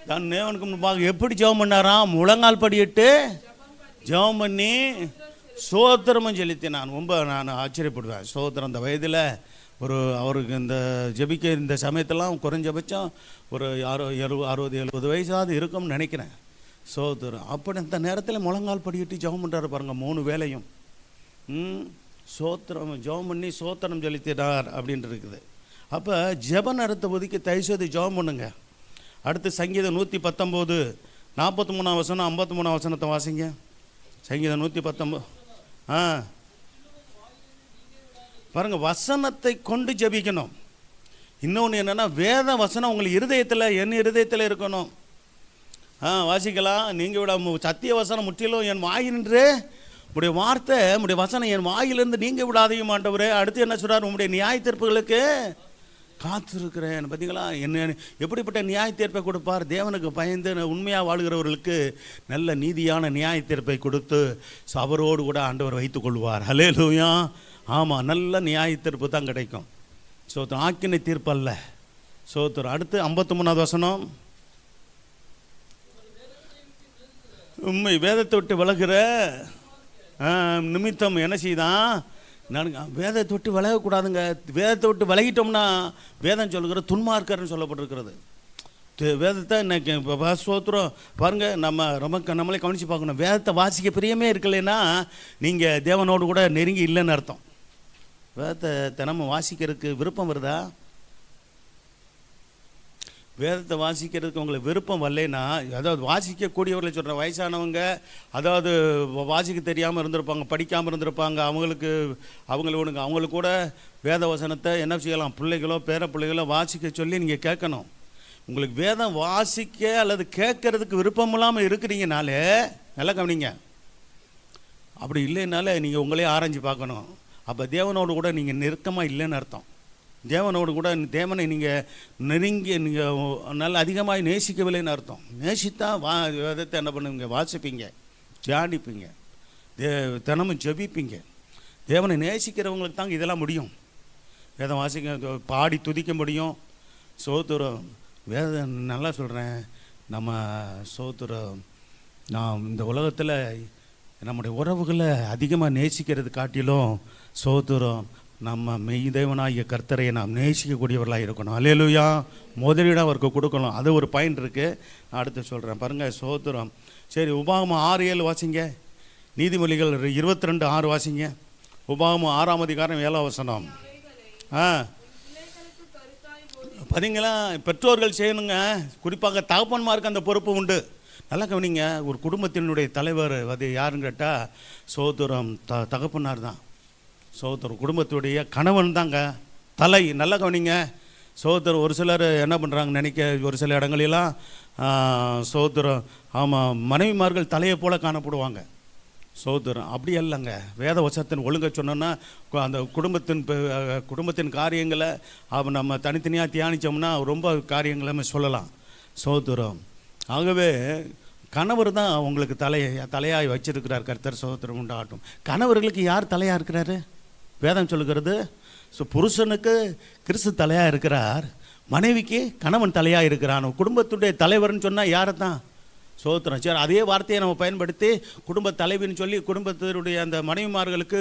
தான் தேவனுக்கு முன்பாக எப்படி ஜெபம் பண்ணாராம்? முழங்கால் படியிட்டு ஜெபம் பண்ணி சோத்திரமும் செலுத்தினான். நான் ஆச்சரியப்படுவேன். சோத்திரம். அந்த வயதில் அவருக்கு இந்த ஜெபிக்க இந்த சமயத்தெல்லாம் குறைஞ்சபட்சம் ஒரு 60-70 வயசாவது இருக்கும்னு நினைக்கிறேன். சோத்திரம். அப்படி அந்த நேரத்தில் முழங்கால் படிக்கிட்டு ஜெபம் பண்ணுறாரு பாருங்கள், 3 வேளையும். சோத்திரம் ஜெபம் பண்ணி சோத்திரம் செலுத்தினார் அப்படின்ட்டு இருக்குது. அப்போ ஜெப நேரத்தை ஒதுக்கி தயவுசெய்து ஜெபம் பண்ணுங்க. அடுத்து சங்கீதம் 119 43 வசனம் 53 வசனத்தை வாசிங்க. சங்கீதம் 119. பாருங்கள், வசனத்தை கொண்டு ஜெபிக்கணும். இன்னொன்று என்னென்னா, வேத வசனம் உங்களுக்கு இருதயத்தில், என் இருதயத்தில் இருக்கணும். வாசிக்கலாம். நீங்கள் விட சத்திய வசனம் முற்றிலும் என் வாயினின்று உடைய வார்த்தை, உடைய வசனம் என் வாயிலிருந்து நீங்கள் விடாதையும் ஆண்டவரே. அடுத்து என்ன சொல்கிறார்? உங்களுடைய நியாய தீர்ப்புகளுக்கு காத்திருக்கிறேன். பார்த்தீங்களா, என்ன எப்படிப்பட்ட நியாய தீர்ப்பை கொடுப்பார்? தேவனுக்கு பயந்து உண்மையாக வாழ்கிறவர்களுக்கு நல்ல நீதியான நியாய தீர்ப்பை கொடுத்து அவரோடு கூட ஆண்டவர் வைத்துக் கொள்வார். ஹல்லேலூயா. ஆமாம், நல்ல நியாய தீர்ப்பு தான் கிடைக்கும். சோத்திரம், ஆக்கினை தீர்ப்பு அல்ல. சோத்திரம். அடுத்து 53 வசனம். உண்மை வேதத்தை விட்டு விலகுற நிமித்தம் என்ன செய்தான்? நான் வேதத்தை விட்டு விலகக்கூடாதுங்க. வேதத்தை விட்டு விலகிட்டோம்னா வேதம் சொல்லுகிற துன்மார்க்கர்னு சொல்லப்பட்டிருக்கிறது. வேதத்தை இன்னைக்கு சோத்திரம் பாருங்கள், நம்மளே கவனித்து பார்க்கணும். வேதத்தை வாசிக்க பிரியமே இருக்கலைன்னா நீங்கள் தேவனோடு கூட நெருங்கி இல்லைன்னு அர்த்தம். வேதத்தை தினமும் வாசிக்கிறதுக்கு விருப்பம் வருதா? வேதத்தை வாசிக்கிறதுக்கு உங்களுக்கு விருப்பம் வரலைன்னா, அதாவது வாசிக்கக்கூடியவர்களை சொல்கிறேன், வயசானவங்க, அதாவது வாசிக்க தெரியாமல் இருந்திருப்பாங்க, படிக்காமல் இருந்திருப்பாங்க, அவங்களுக்கு கூட வேத வசனத்தை என்ன செய்யலாம்? பிள்ளைகளோ பேர பிள்ளைகளோ வாசிக்க சொல்லி நீங்கள் கேட்கணும். உங்களுக்கு வேதம் வாசிக்க அல்லது கேட்கறதுக்கு விருப்பம் இல்லாமல் இருக்கிறீங்கனாலே நல்லா கவனிங்க. அப்படி இல்லைனாலே நீங்கள் உங்களே ஆராய்ச்சி பார்க்கணும். அப்போ தேவனோடு கூட நீங்கள் நெருக்கமாக இல்லைன்னு அர்த்தம். தேவனோடு கூட தேவனை நீங்கள் நெருங்கி நீங்கள் நல்ல அதிகமாக நேசிக்கவில்லைன்னு அர்த்தம். நேசித்தா வேதத்தை என்ன பண்ணுவீங்க? வாசிப்பீங்க, தியானிப்பீங்க, தினமும் ஜெபிப்பீங்க. தேவனை நேசிக்கிறவங்களுக்கு தாங்க இதெல்லாம் முடியும். வேதம் வாசிக்க, பாடி துதிக்க முடியும். சோத்திரம். வேதம் நல்லா சொல்கிறேன், நம்ம சோத்திரம், நாம் இந்த உலகத்தில் நம்முடைய உறவுகளை அதிகமாக நேசிக்கிறது காட்டிலும் சோத்திரம் நம்ம மெய்தேவனாகிய கர்த்தரை நாம் நேசிக்கக்கூடியவர்களாக இருக்கணும். அல்லேலூயா. முதலிடம் அவருக்கு கொடுக்கணும். அது ஒரு பாயிண்ட் இருக்குது. நான் அடுத்து சொல்கிறேன் பாருங்கள். சோத்திரம். சரி, உபாகமம் 6:7 வாசிங்க. நீதிமொழிகள் 22:6 வாசிங்க. உபாகமம் 6ஆம் அதிகாரம் 7ஆம் வசனம். பார்த்தீங்களா, பெற்றோர்கள் செய்யணுங்க. குறிப்பாக தகப்பன்மாருக்கு அந்த பொறுப்பு உண்டு. நல்லா கவனிங்க. ஒரு குடும்பத்தினுடைய தலைவர் அது யாருன்னு கேட்டால் சோத்திரம் தகப்பனார் தான். சோதரர் குடும்பத்துடைய கணவன் தாங்க தலை. நல்லா கவனிங்க. சோதரர் ஒரு சிலர் என்ன பண்ணுறாங்க நினைக்க, ஒரு சில இடங்களெல்லாம் சோதரம் ஆமாம் மனைவிமார்கள் தலையை போல் காணப்படுவாங்க. சோதரம் அப்படி இல்லைங்க. வேத வசனத்தின் ஒழுங்க சொன்னோன்னா அந்த குடும்பத்தின் காரியங்களை நம்ம தனித்தனியாக தியானித்தோம்னா ரொம்ப காரியங்களை நம்ம சொல்லலாம். சோதரம். ஆகவே கணவர் தான் உங்களுக்கு தலையாய் வச்சிருக்கிறார் கர்த்தர். சோதரம் உண்டாகட்டும். கணவர்களுக்கு யார் தலையாக இருக்கிறாரு? வேதம் சொல்லுகிறது. ஸோ புருஷனுக்கு கிறிஸ்து தலையாக இருக்கிறார், மனைவிக்கு கணவன் தலையாக இருக்கிறான். குடும்பத்துடைய தலைவர்னு சொன்னால் யாரை தான்? சோத்திரம். சரி, அதே வார்த்தையை நம்ம பயன்படுத்தி குடும்ப தலைவின்னு சொல்லி குடும்பத்தினுடைய அந்த மனைவிமார்களுக்கு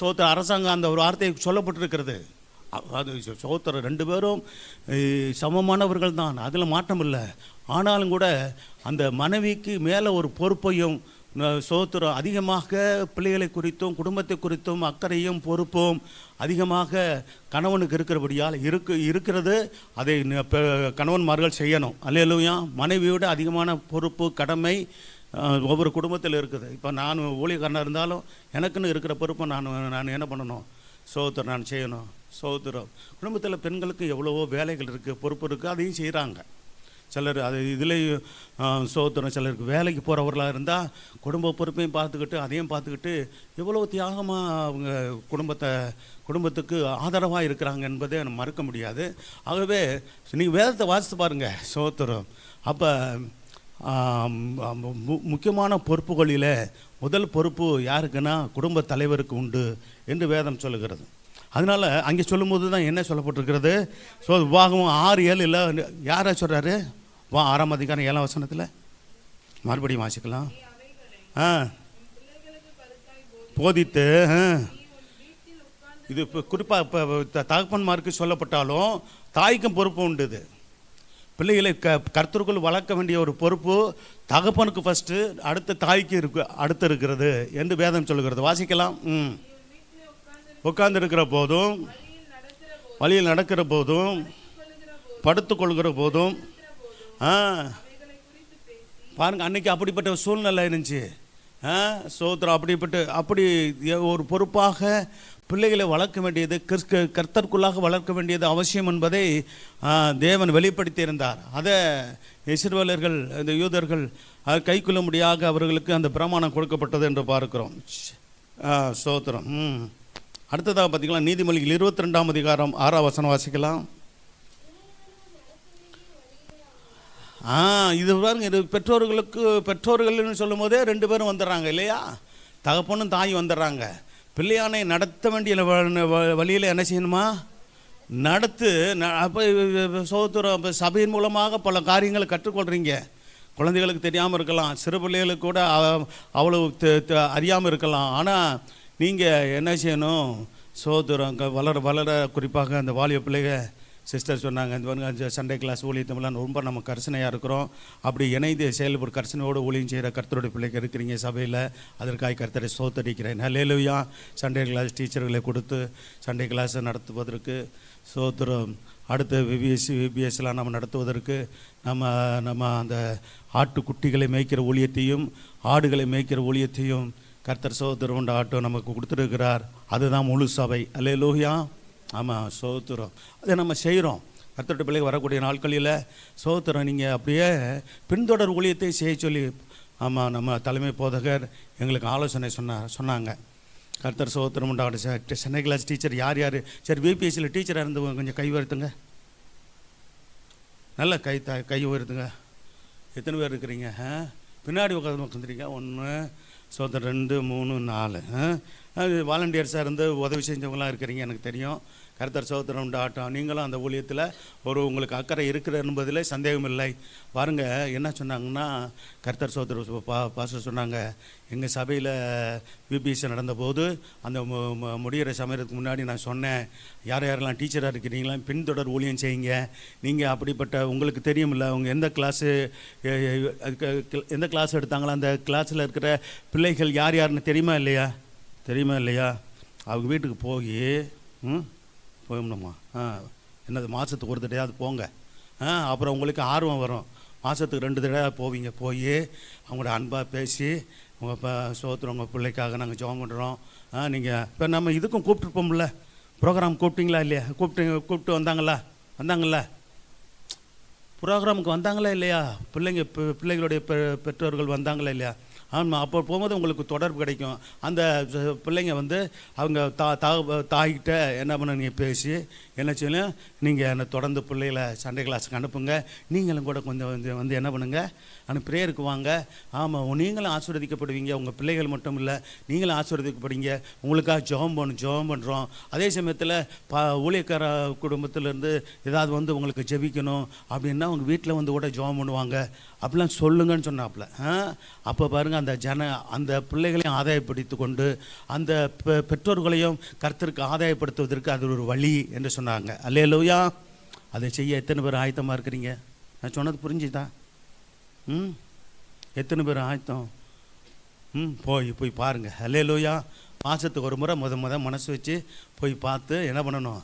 சோத்திர அரசாங்கம் அந்த ஒரு வார்த்தையை சொல்லப்பட்டிருக்கிறது. அது சோத்திரம். 2 பேரும் சமமானவர்கள் தான், அதில் மாற்றம் இல்லை. ஆனாலும் கூட அந்த மனைவிக்கு மேலே ஒரு பொறுப்பையும் சோத்திரம் அதிகமாக பிள்ளைகளை குறித்தும் குடும்பத்தை குறித்தும் அக்கறையும் பொறுப்பும் அதிகமாக கணவனுக்கு இருக்கிறபடியால் இருக்கிறது. அதை கணவன்மார்கள் செய்யணும். அல்லேலூயா. மனைவியோட அதிகமான பொறுப்பு கடமை ஒவ்வொரு குடும்பத்தில் இருக்குது. இப்போ நான் ஊழியக்காரனாக இருந்தாலும் எனக்குன்னு இருக்கிற பொறுப்பை நான் என்ன பண்ணணும்? சோத்திரம் நான் செய்யணும். சோத்திரம். குடும்பத்தில் பெண்களுக்கு எவ்வளவோ வேலைகள் இருக்குது, பொறுப்பு இருக்குது, அதையும் செய்கிறாங்க. சிலர் அது இதுலேயும் சோத்திரம். சிலருக்கு வேலைக்கு போகிறவர்களாக இருந்தால் குடும்ப பொறுப்பையும் பார்த்துக்கிட்டு அதையும் பார்த்துக்கிட்டு எவ்வளோ தியாகமாக அவங்க குடும்பத்துக்கு ஆதரவாக இருக்கிறாங்க என்பதை நம்ம மறுக்க முடியாது. ஆகவே நீங்கள் வேதத்தை வாசித்து பாருங்கள். சோத்திரம். அப்போ முக்கியமான பொறுப்புகளில் முதல் பொறுப்பு யாருக்குன்னா குடும்ப தலைவருக்கு உண்டு என்று வேதம் சொல்லுகிறது. அதனால் அங்கே சொல்லும்போது தான் என்ன சொல்லப்பட்டிருக்கிறது? ஸோ உபாகமம் 6:7 யாரை சொல்கிறாரு? 6ஆம் அதிகாரம் 7ஆம் வசனத்தில் மறுபடியும் வாசிக்கலாம். போதித்து இது இப்போ குறிப்பாக இப்போ தகப்பன்மாருக்கு சொல்லப்பட்டாலும் தாய்க்கும் பொறுப்பு உண்டு. இது பிள்ளைகளை கர்த்தருக்குள் வளர்க்க வேண்டிய ஒரு பொறுப்பு தகப்பனுக்கு ஃபஸ்ட்டு, அடுத்த தாய்க்கு அடுத்து இருக்கிறது என்று வேதம் சொல்லுகிறது. வாசிக்கலாம். உட்கார்ந்து இருக்கிற போதும், வழியில் நடக்கிற போதும், படுத்துக்கொள்கிற போதும், பாருங்க, அன்னைக்கு அப்படிப்பட்ட சூழ்நிலை இருந்துச்சு. சோத்திரம். அப்படி ஒரு பொறுப்பாக பிள்ளைகளை வளர்க்க வேண்டியது, கர்த்தருக்குள்ளாக வளர்க்க வேண்டியது அவசியம் என்பதை தேவன் வெளிப்படுத்தி இருந்தார். அதை இஸ்ரவேலர்கள், இந்த யூதர்கள் கைக்கொள்ளும்படியாக அவர்களுக்கு அந்த பிரமாணம் கொடுக்கப்பட்டது என்று பார்க்கிறோம். சோத்திரம். அடுத்ததாக பார்த்தீங்களா, நீதிமொழிகள் 22ஆம் அதிகாரம் 6ஆம் வசனம் வாசிக்கலாம். இது பாருங்க, இது பெற்றோர்கள்னு சொல்லும் போதே 2 பேரும் வந்துடுறாங்க இல்லையா? தகப்பனும் தாயும் வந்துடுறாங்க. பிள்ளையானை நடத்த வேண்டிய வழியில் என்ன செய்யணுமா? நடத்து. அப்போ சோத்திரம். அப்போ சபையின் மூலமாக பல காரியங்களை கற்றுக்கொள்கிறீங்க. குழந்தைகளுக்கு தெரியாமல் இருக்கலாம், சிறு பிள்ளைகளுக்கு கூட அவ்வளவு அறியாமல் இருக்கலாம். ஆனால் நீங்கள் என்ன செய்யணும்? சோத்திரம் வளர வளர, குறிப்பாக அந்த வாலிப பிள்ளைகள் சிஸ்டர் சொன்னாங்க, இந்த சண்டே கிளாஸ் ஊழியத்தமெல்லாம் ரொம்ப நம்ம கரிசனையாக இருக்கிறோம். அப்படி இணைந்து செயல்பட கரிசனையோடு ஊழியம் செய்கிற கர்த்தருடைய பிள்ளைகள் இருக்கிறீங்க சபையில். அதற்காக கர்த்தரை ஸ்தோத்தரிக்கிறேன். ஹல்லேலூயா. சண்டே கிளாஸ் டீச்சர்களை கொடுத்து சண்டே கிளாஸை நடத்துவதற்கு சோத்திரம். அடுத்த விபிஎஸ்லாம் நம்ம நடத்துவதற்கு நம்ம அந்த ஆட்டுக்குட்டிகளை மேய்க்கிற ஊழியத்தையும் ஆடுகளை மேய்க்கிற ஊழியத்தையும் கர்த்தர் சோத்திரம் கொண்ட ஆட்டோ நமக்கு கொடுத்துருக்கிறார். அதுதான் முழு சபை. ஹல்லேலூயா. ஆமாம், சோத்திரம். அதை நம்ம செய்கிறோம். கர்த்தருடைய பிள்ளைகள் வரக்கூடிய நாட்களில் சோத்திரம் நீங்கள் அப்படியே பின்தொடர் ஊழியத்தை செய்ய சொல்லி, ஆமாம், நம்ம தலைமை போதகர் எங்களுக்கு ஆலோசனை சொன்னாங்க. கர்த்தர் சோத்திரம் உண்டாக. சென்னை கிளாஸ் டீச்சர் யார் யார்? சரி, பிபிஎஸ்சியில் டீச்சராக இருந்து கொஞ்சம் கை உயர்த்துங்க. நல்ல கை உயர்த்துங்க. எத்தனை பேர் இருக்கிறீங்க? பின்னாடி உட்காந்துருக்கீங்க. 1 சோத்திரம் 2 3 4 வாலண்டியர்ஸாக இருந்து உதவி செஞ்சவங்களாம் இருக்கிறீங்க, எனக்கு தெரியும். கர்த்தர் சோத்திரம் உண்டாட்டம். நீங்களும் அந்த ஊழியத்தில் உங்களுக்கு அக்கறை இருக்கிற என்பதில் சந்தேகம் இல்லை. பாருங்க, என்ன சொன்னாங்கன்னா, கர்த்தர் சோத்திரம் பாஸ்டர் சொன்னாங்க, எங்கள் சபையில் பிபிஎஸ்சி நடந்தபோது அந்த முடிகிற சமயத்துக்கு முன்னாடி நான் சொன்னேன், யாரெல்லாம் டீச்சராக இருக்கிறீங்களா பின்தொடர் ஊழியம் செய்யுங்க. நீங்கள் அப்படிப்பட்ட, உங்களுக்கு தெரியுமில்ல, அவங்க எந்த கிளாஸ் எடுத்தாங்களோ அந்த கிளாஸில் இருக்கிற பிள்ளைகள் யார் யாருன்னு தெரியுமா இல்லையா? அவங்க வீட்டுக்கு போகணுமா? என்னது, மாதத்துக்கு ஒரு தடையாவது போங்க. அப்புறம் உங்களுக்கு ஆர்வம் வரும். மாதத்துக்கு 2 தடவை போவீங்க. போய் அவங்களோட அன்பாக பேசி, உங்கள் சோத்திரம் உங்கள் பிள்ளைக்காக நாங்கள் ஜெபம் பண்ணுறோம். நீங்கள் இப்போ நம்ம இதுக்கும் கூப்பிட்டுருப்போம்ல, ப்ரோக்ராம் கூப்பிட்டீங்களா இல்லையா? கூப்பிட்டு வந்தாங்களா? ப்ரோக்ராமுக்கு வந்தாங்களா இல்லையா? பிள்ளைகளுடைய பெற்றோர்கள் வந்தாங்களா இல்லையா? ஆமாம். அப்போ போகும்போது உங்களுக்கு தொடர்பு கிடைக்கும். அந்த பிள்ளைங்க அவங்க தாய்கிட்ட என்ன பண்ண நீங்கள் பேசி என்ன செய்யணும், நீங்கள் என்னை தொடர்ந்து பிள்ளைகளை சண்டே கிளாஸுக்கு அனுப்புங்க. நீங்களும் கூட கொஞ்சம் என்ன பண்ணுங்கள், ப்ரேயருக்கு வாங்க. ஆமாம், நீங்களும் ஆசீர்வதிக்கப்படுவீங்க. உங்கள் பிள்ளைகள் மட்டும் இல்லை, நீங்களும் ஆசீர்வதிக்கப்படுவீங்க. உங்களுக்காக ஜெபம் பண்ணுறோம். அதே சமயத்தில் ஊழியக்கார குடும்பத்திலேருந்து ஏதாவது உங்களுக்கு ஜெபிக்கணும் அப்படின்னா உங்கள் வீட்டில் கூட ஜெபம் பண்ணுவாங்க. அப்படிலாம் சொல்லுங்கன்னு சொன்னாப்புல. அப்போ பாருங்கள், அந்த பிள்ளைகளையும் ஆதாயப்படுத்தி கொண்டு அந்த பெற்றோர்களையும் கர்த்தருக்கு ஆதாயப்படுத்துவதற்கு அது ஒரு வழி என்று சொன்னாங்க. அல்லேலூயா. அதை செய்ய எத்தனை பேர் ஆயத்தமாக இருக்கிறீங்க? நான் சொன்னது புரிஞ்சுதா? எத்தனை பேர் ஆயத்தம்? போய் பாருங்கள். அல்லேலூயா. மாதத்துக்கு ஒரு முறை முத மனசு வச்சு போய் பார்த்து என்ன பண்ணணும்?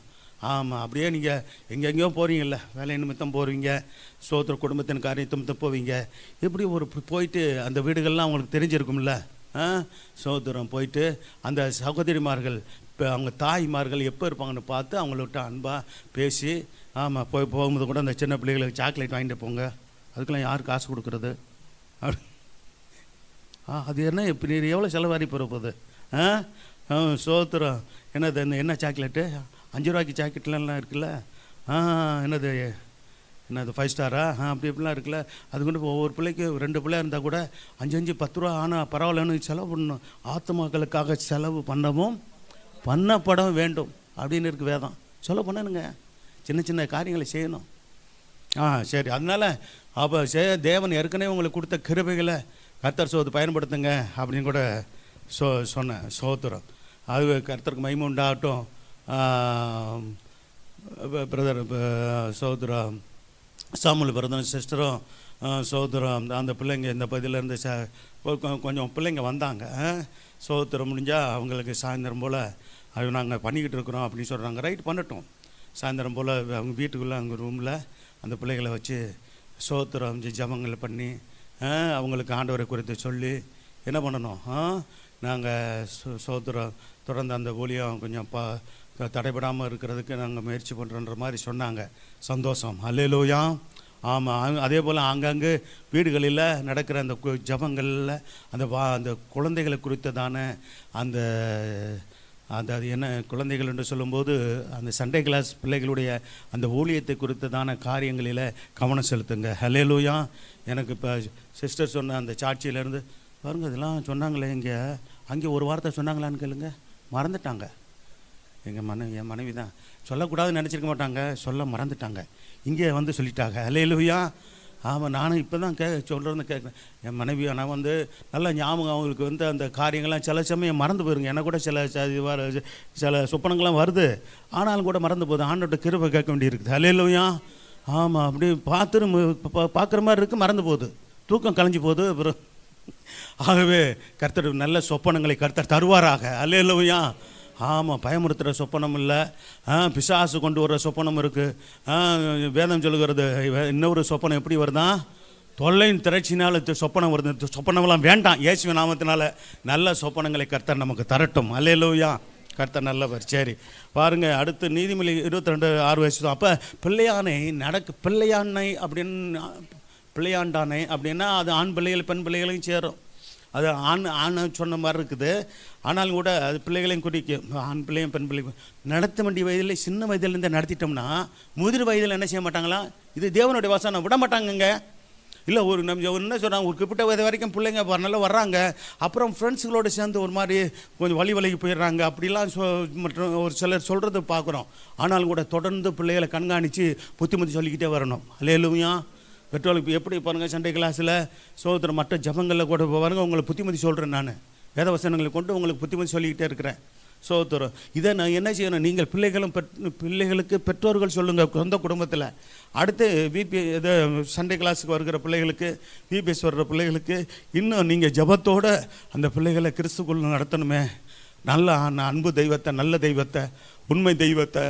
ஆமாம், அப்படியே நீங்கள் எங்கெங்கேயோ போகிறீங்கல்ல, வேலை நிமித்தம் போகிறீங்க, சோத்திர குடும்பத்தின் காரியத்தை போவீங்க. இப்படி போயிட்டு அந்த வீடுகள்லாம் அவங்களுக்கு தெரிஞ்சிருக்கும்ல. சோத்திரம் போயிட்டு அந்த சகோதரிமார்கள், இப்போ அவங்க தாய்மார்கள் எப்போ இருப்பாங்கன்னு பார்த்து அவங்கள்ட்ட அன்பாக பேசி, ஆமாம், போகும்போது கூட அந்த சின்ன பிள்ளைகளுக்கு சாக்லேட் வாங்கிட்டு போங்க. அதுக்கெல்லாம் யார் காசு கொடுக்குறது? அது என்ன, இப்போ எவ்வளோ செலவாரி போகுது? சோத்திரம். என்ன சாக்லேட்டு? 5 ரூபாய்க்கு ஜாக்கெட்லாம் இருக்குல்ல. என்னது 5 ஸ்டாரா? அப்படிலாம் இருக்குல்ல. அது கொண்டு ஒவ்வொரு பிள்ளைக்கு 2 பிள்ளை இருந்தால் கூட 5 10 ரூபா ஆனால் பரவாயில்லன்னு செலவு பண்ணணும். ஆத்மாக்களுக்காக செலவு பண்ணப்பட வேண்டும் அப்படின்னு இருக்குது வேதம். செலவு பண்ணணுங்க. சின்ன காரியங்களை செய்யணும். சரி. அதனால் அப்போ தேவன் ஏற்கனவே உங்களுக்கு கொடுத்த கிருபைகளை கர்த்தர் பயன்படுத்துங்க அப்படின்னு கூட சொன்னேன். சோத்திரம். அது கர்த்தருக்கு மகிமை உண்டாகட்டும். பிரதர் சோத்ரா சாமுவேல் பிறந்த சிஸ்டரும் சோதரம் அந்த பிள்ளைங்க இந்த பகுதியிலேருந்து கொஞ்சம் பிள்ளைங்க வந்தாங்க. சோதரம் முடிஞ்சால் அவங்களுக்கு சாயந்தரம் போல் அது நாங்கள் பண்ணிக்கிட்டு இருக்கிறோம் அப்படின்னு சொல்கிறாங்க. ரைட், பண்ணட்டும். சாயந்தரம் போல் அவங்க வீட்டுக்குள்ளே அவங்க ரூமில் அந்த பிள்ளைகளை வச்சு சோத்திரம் ஜபங்களை பண்ணி அவங்களுக்கு ஆண்டவரை குறித்து சொல்லி என்ன பண்ணணும், நாங்கள் சோத்திரம் தொடர்ந்து அந்த ஊழியம் கொஞ்சம் தடைபடாமல் இருக்கிறதுக்கு நாங்கள் முயற்சி பண்ணுறோன்ற மாதிரி சொன்னாங்க. சந்தோஷம், அல்லேலூயா. ஆமாம், அதே போல் ஆங்காங்கு வீடுகளில் நடக்கிற அந்த ஜபங்களில் அந்த குழந்தைகளை குறித்ததான அந்த அது என்ன குழந்தைகள் என்று சொல்லும்போது அந்த சண்டே கிளாஸ் பிள்ளைகளுடைய அந்த ஊழியத்தை குறித்ததான காரியங்களில் கவனம் செலுத்துங்க. ஹல்லேலூயா. எனக்கு இப்போ சிஸ்டர் சொன்ன அந்த சாட்சியிலேருந்து பாருங்கள், இதெல்லாம் சொன்னாங்களே இங்கே, அங்கே ஒரு வார்த்தை சொன்னாங்களான்னு கேளுங்க, மறந்துட்டாங்க. என் மனைவி தான் சொல்லக்கூடாதுன்னு நினச்சிருக்க மாட்டாங்க, சொல்ல மறந்துட்டாங்க, இங்கே வந்து சொல்லிட்டாங்க. ஹல்லேலூயா. ஆமாம், நானும் இப்போ தான் சொல்கிறேன்னு கேட்குறேன். என் மனைவி ஆனால் நல்ல ஞாபகம் அவங்களுக்கு அந்த காரியங்கள்லாம் சில சமயம் மறந்து போயிருங்க. எனக்கு கூட சில சொப்பனங்கள்லாம் வருது, ஆனாலும் கூட மறந்து போகுது. ஆண்டோட கிருபை கேட்க வேண்டியிருக்குது. ஹல்லேலூயா. ஆமாம், அப்படி பார்க்குற மாதிரி இருக்குது, மறந்து போகுது, தூக்கம் கலைஞ்சி போகுது. அப்புறம் ஆகவே கர்த்தர் நல்ல சொப்பனங்களை கர்த்தர் தருவாராக. ஹல்லேலூயா. ஆமாம், பயமுறுத்துகிற சொப்பனம் இல்லை, பிசாசு கொண்டு வர்ற சொப்பனம் இருக்குது. வேதம் சொல்லுகிறது இன்னொரு சொப்பனம் எப்படி வருதான், தொல்லையின் திரட்சினால் சொப்பனம் வருது. சொப்பனமெல்லாம் வேண்டாம், இயேசுவின் நாமத்தினால நல்ல சொப்பனங்களை கர்த்தர் நமக்கு தரட்டும். அல்லேலூயா. கர்த்தர் நல்லவர். சரி பாருங்கள், அடுத்து நீதிமொழி 22:6 அப்போ பிள்ளையானை அப்படின்னு பிள்ளையாண்டானை அப்படின்னா அது ஆண் பிள்ளைகள் பெண் பிள்ளைகளையும் சேரும். அது ஆண் சொன்ன மாதிரி இருக்குது, ஆனாலும் கூட அது பிள்ளைகளையும் குறிக்கும். ஆண் பிள்ளையும் பெண் பிள்ளையும் நடத்த வேண்டிய வயதில் சின்ன வயதிலேருந்து நடத்திட்டோம்னா முதிர் வயதில் என்ன செய்ய மாட்டாங்களா, இது தேவனுடைய வாசனை விட மாட்டாங்கங்க. இல்லை நம்ம என்ன சொல்கிறாங்க, ஒரு குறிப்பிட்ட வயது வரைக்கும் பிள்ளைங்க நல்லா வர்றாங்க, அப்புறம் ஃப்ரெண்ட்ஸுகளோடு சேர்ந்து ஒரு மாதிரி கொஞ்சம் வழிக்கு போயிடுறாங்க அப்படிலாம் மற்றும் ஒரு சிலர் சொல்கிறது பார்க்குறோம். ஆனாலும் கூட தொடர்ந்து பிள்ளைகளை கண்காணித்து புத்திமதி சொல்லிக்கிட்டே வரணும். அல்லேலூயா. பெற்றோருக்கு எப்படி பாருங்கள், சண்டே கிளாஸில் சோதரம் மற்ற ஜபங்களில் கூட பாருங்கள், உங்களை புத்திமதி சொல்கிறேன், நான் வேதவசனங்களை கொண்டு உங்களுக்கு புத்திமதி சொல்லிக்கிட்டே இருக்கிறேன். சோதரம் இதை நான் என்ன செய்யணும், நீங்கள் பிள்ளைகளுக்கு பெற்றோர்கள் சொல்லுங்கள் சொந்த குடும்பத்தில். அடுத்து இது சண்டே கிளாஸுக்கு வருகிற பிள்ளைகளுக்கு, விபிஎஸ் வர்ற பிள்ளைகளுக்கு இன்னும் நீங்கள் ஜபத்தோடு அந்த பிள்ளைகளை கிறிஸ்துக்குள்ள நடத்தணுமே. நல்ல அன்பு தெய்வத்தை, நல்ல தெய்வத்தை, உண்மை தெய்வத்தை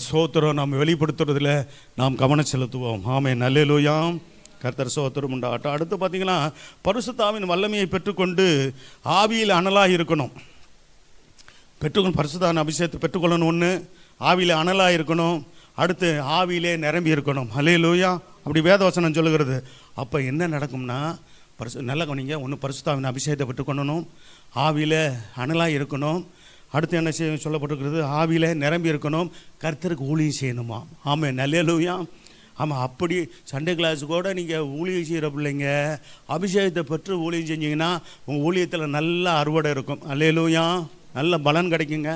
சோத்திரம் நாம் வெளிப்படுத்துறதுல நாம் கவனம் செலுத்துவோம். ஆமென். அல்லேலூயா. கர்த்தர் சோத்திரம் உண்டாகட்டும். அடுத்து பார்த்தீங்கன்னா, பரிசுத்தாவின் வல்லமையை பெற்றுக்கொண்டு ஆவியில் அனலாக இருக்கணும். பரிசுத்தாவின் அபிஷேகத்தை பெற்றுக்கொள்ளணும். ஒன்று, ஆவியில் அனலாக இருக்கணும். அடுத்து ஆவியிலே நிரம்பி இருக்கணும். அல்லேலூயா. அப்படி வேதவசனம் சொல்லுகிறது. அப்போ என்ன நடக்கும்னா, நல்ல கவனிங்க, ஒன்று பரிசுத்தாவின் அபிஷேகத்தை பெற்றுக்கொள்ளணும், ஆவியில் அனலாக இருக்கணும். அடுத்து என்ன செய்ய சொல்லப்பட்டிருக்கிறது, ஆவியில் நிரம்பி இருக்கணும், கர்த்தருக்கு ஊழியம் செய்யணுமா. ஆமாம். அல்லேலூயா. ஆமாம், அப்படி சண்டே கிளாஸு கூட நீங்கள் ஊழியம் செய்கிற பிள்ளைங்க அபிஷேகத்தை பெற்று ஊழியம் செஞ்சிங்கன்னா உங்கள் ஊழியத்தில் நல்ல அறுவடை இருக்கும். அல்லேலூயா. நல்ல பலன் கிடைக்குங்க.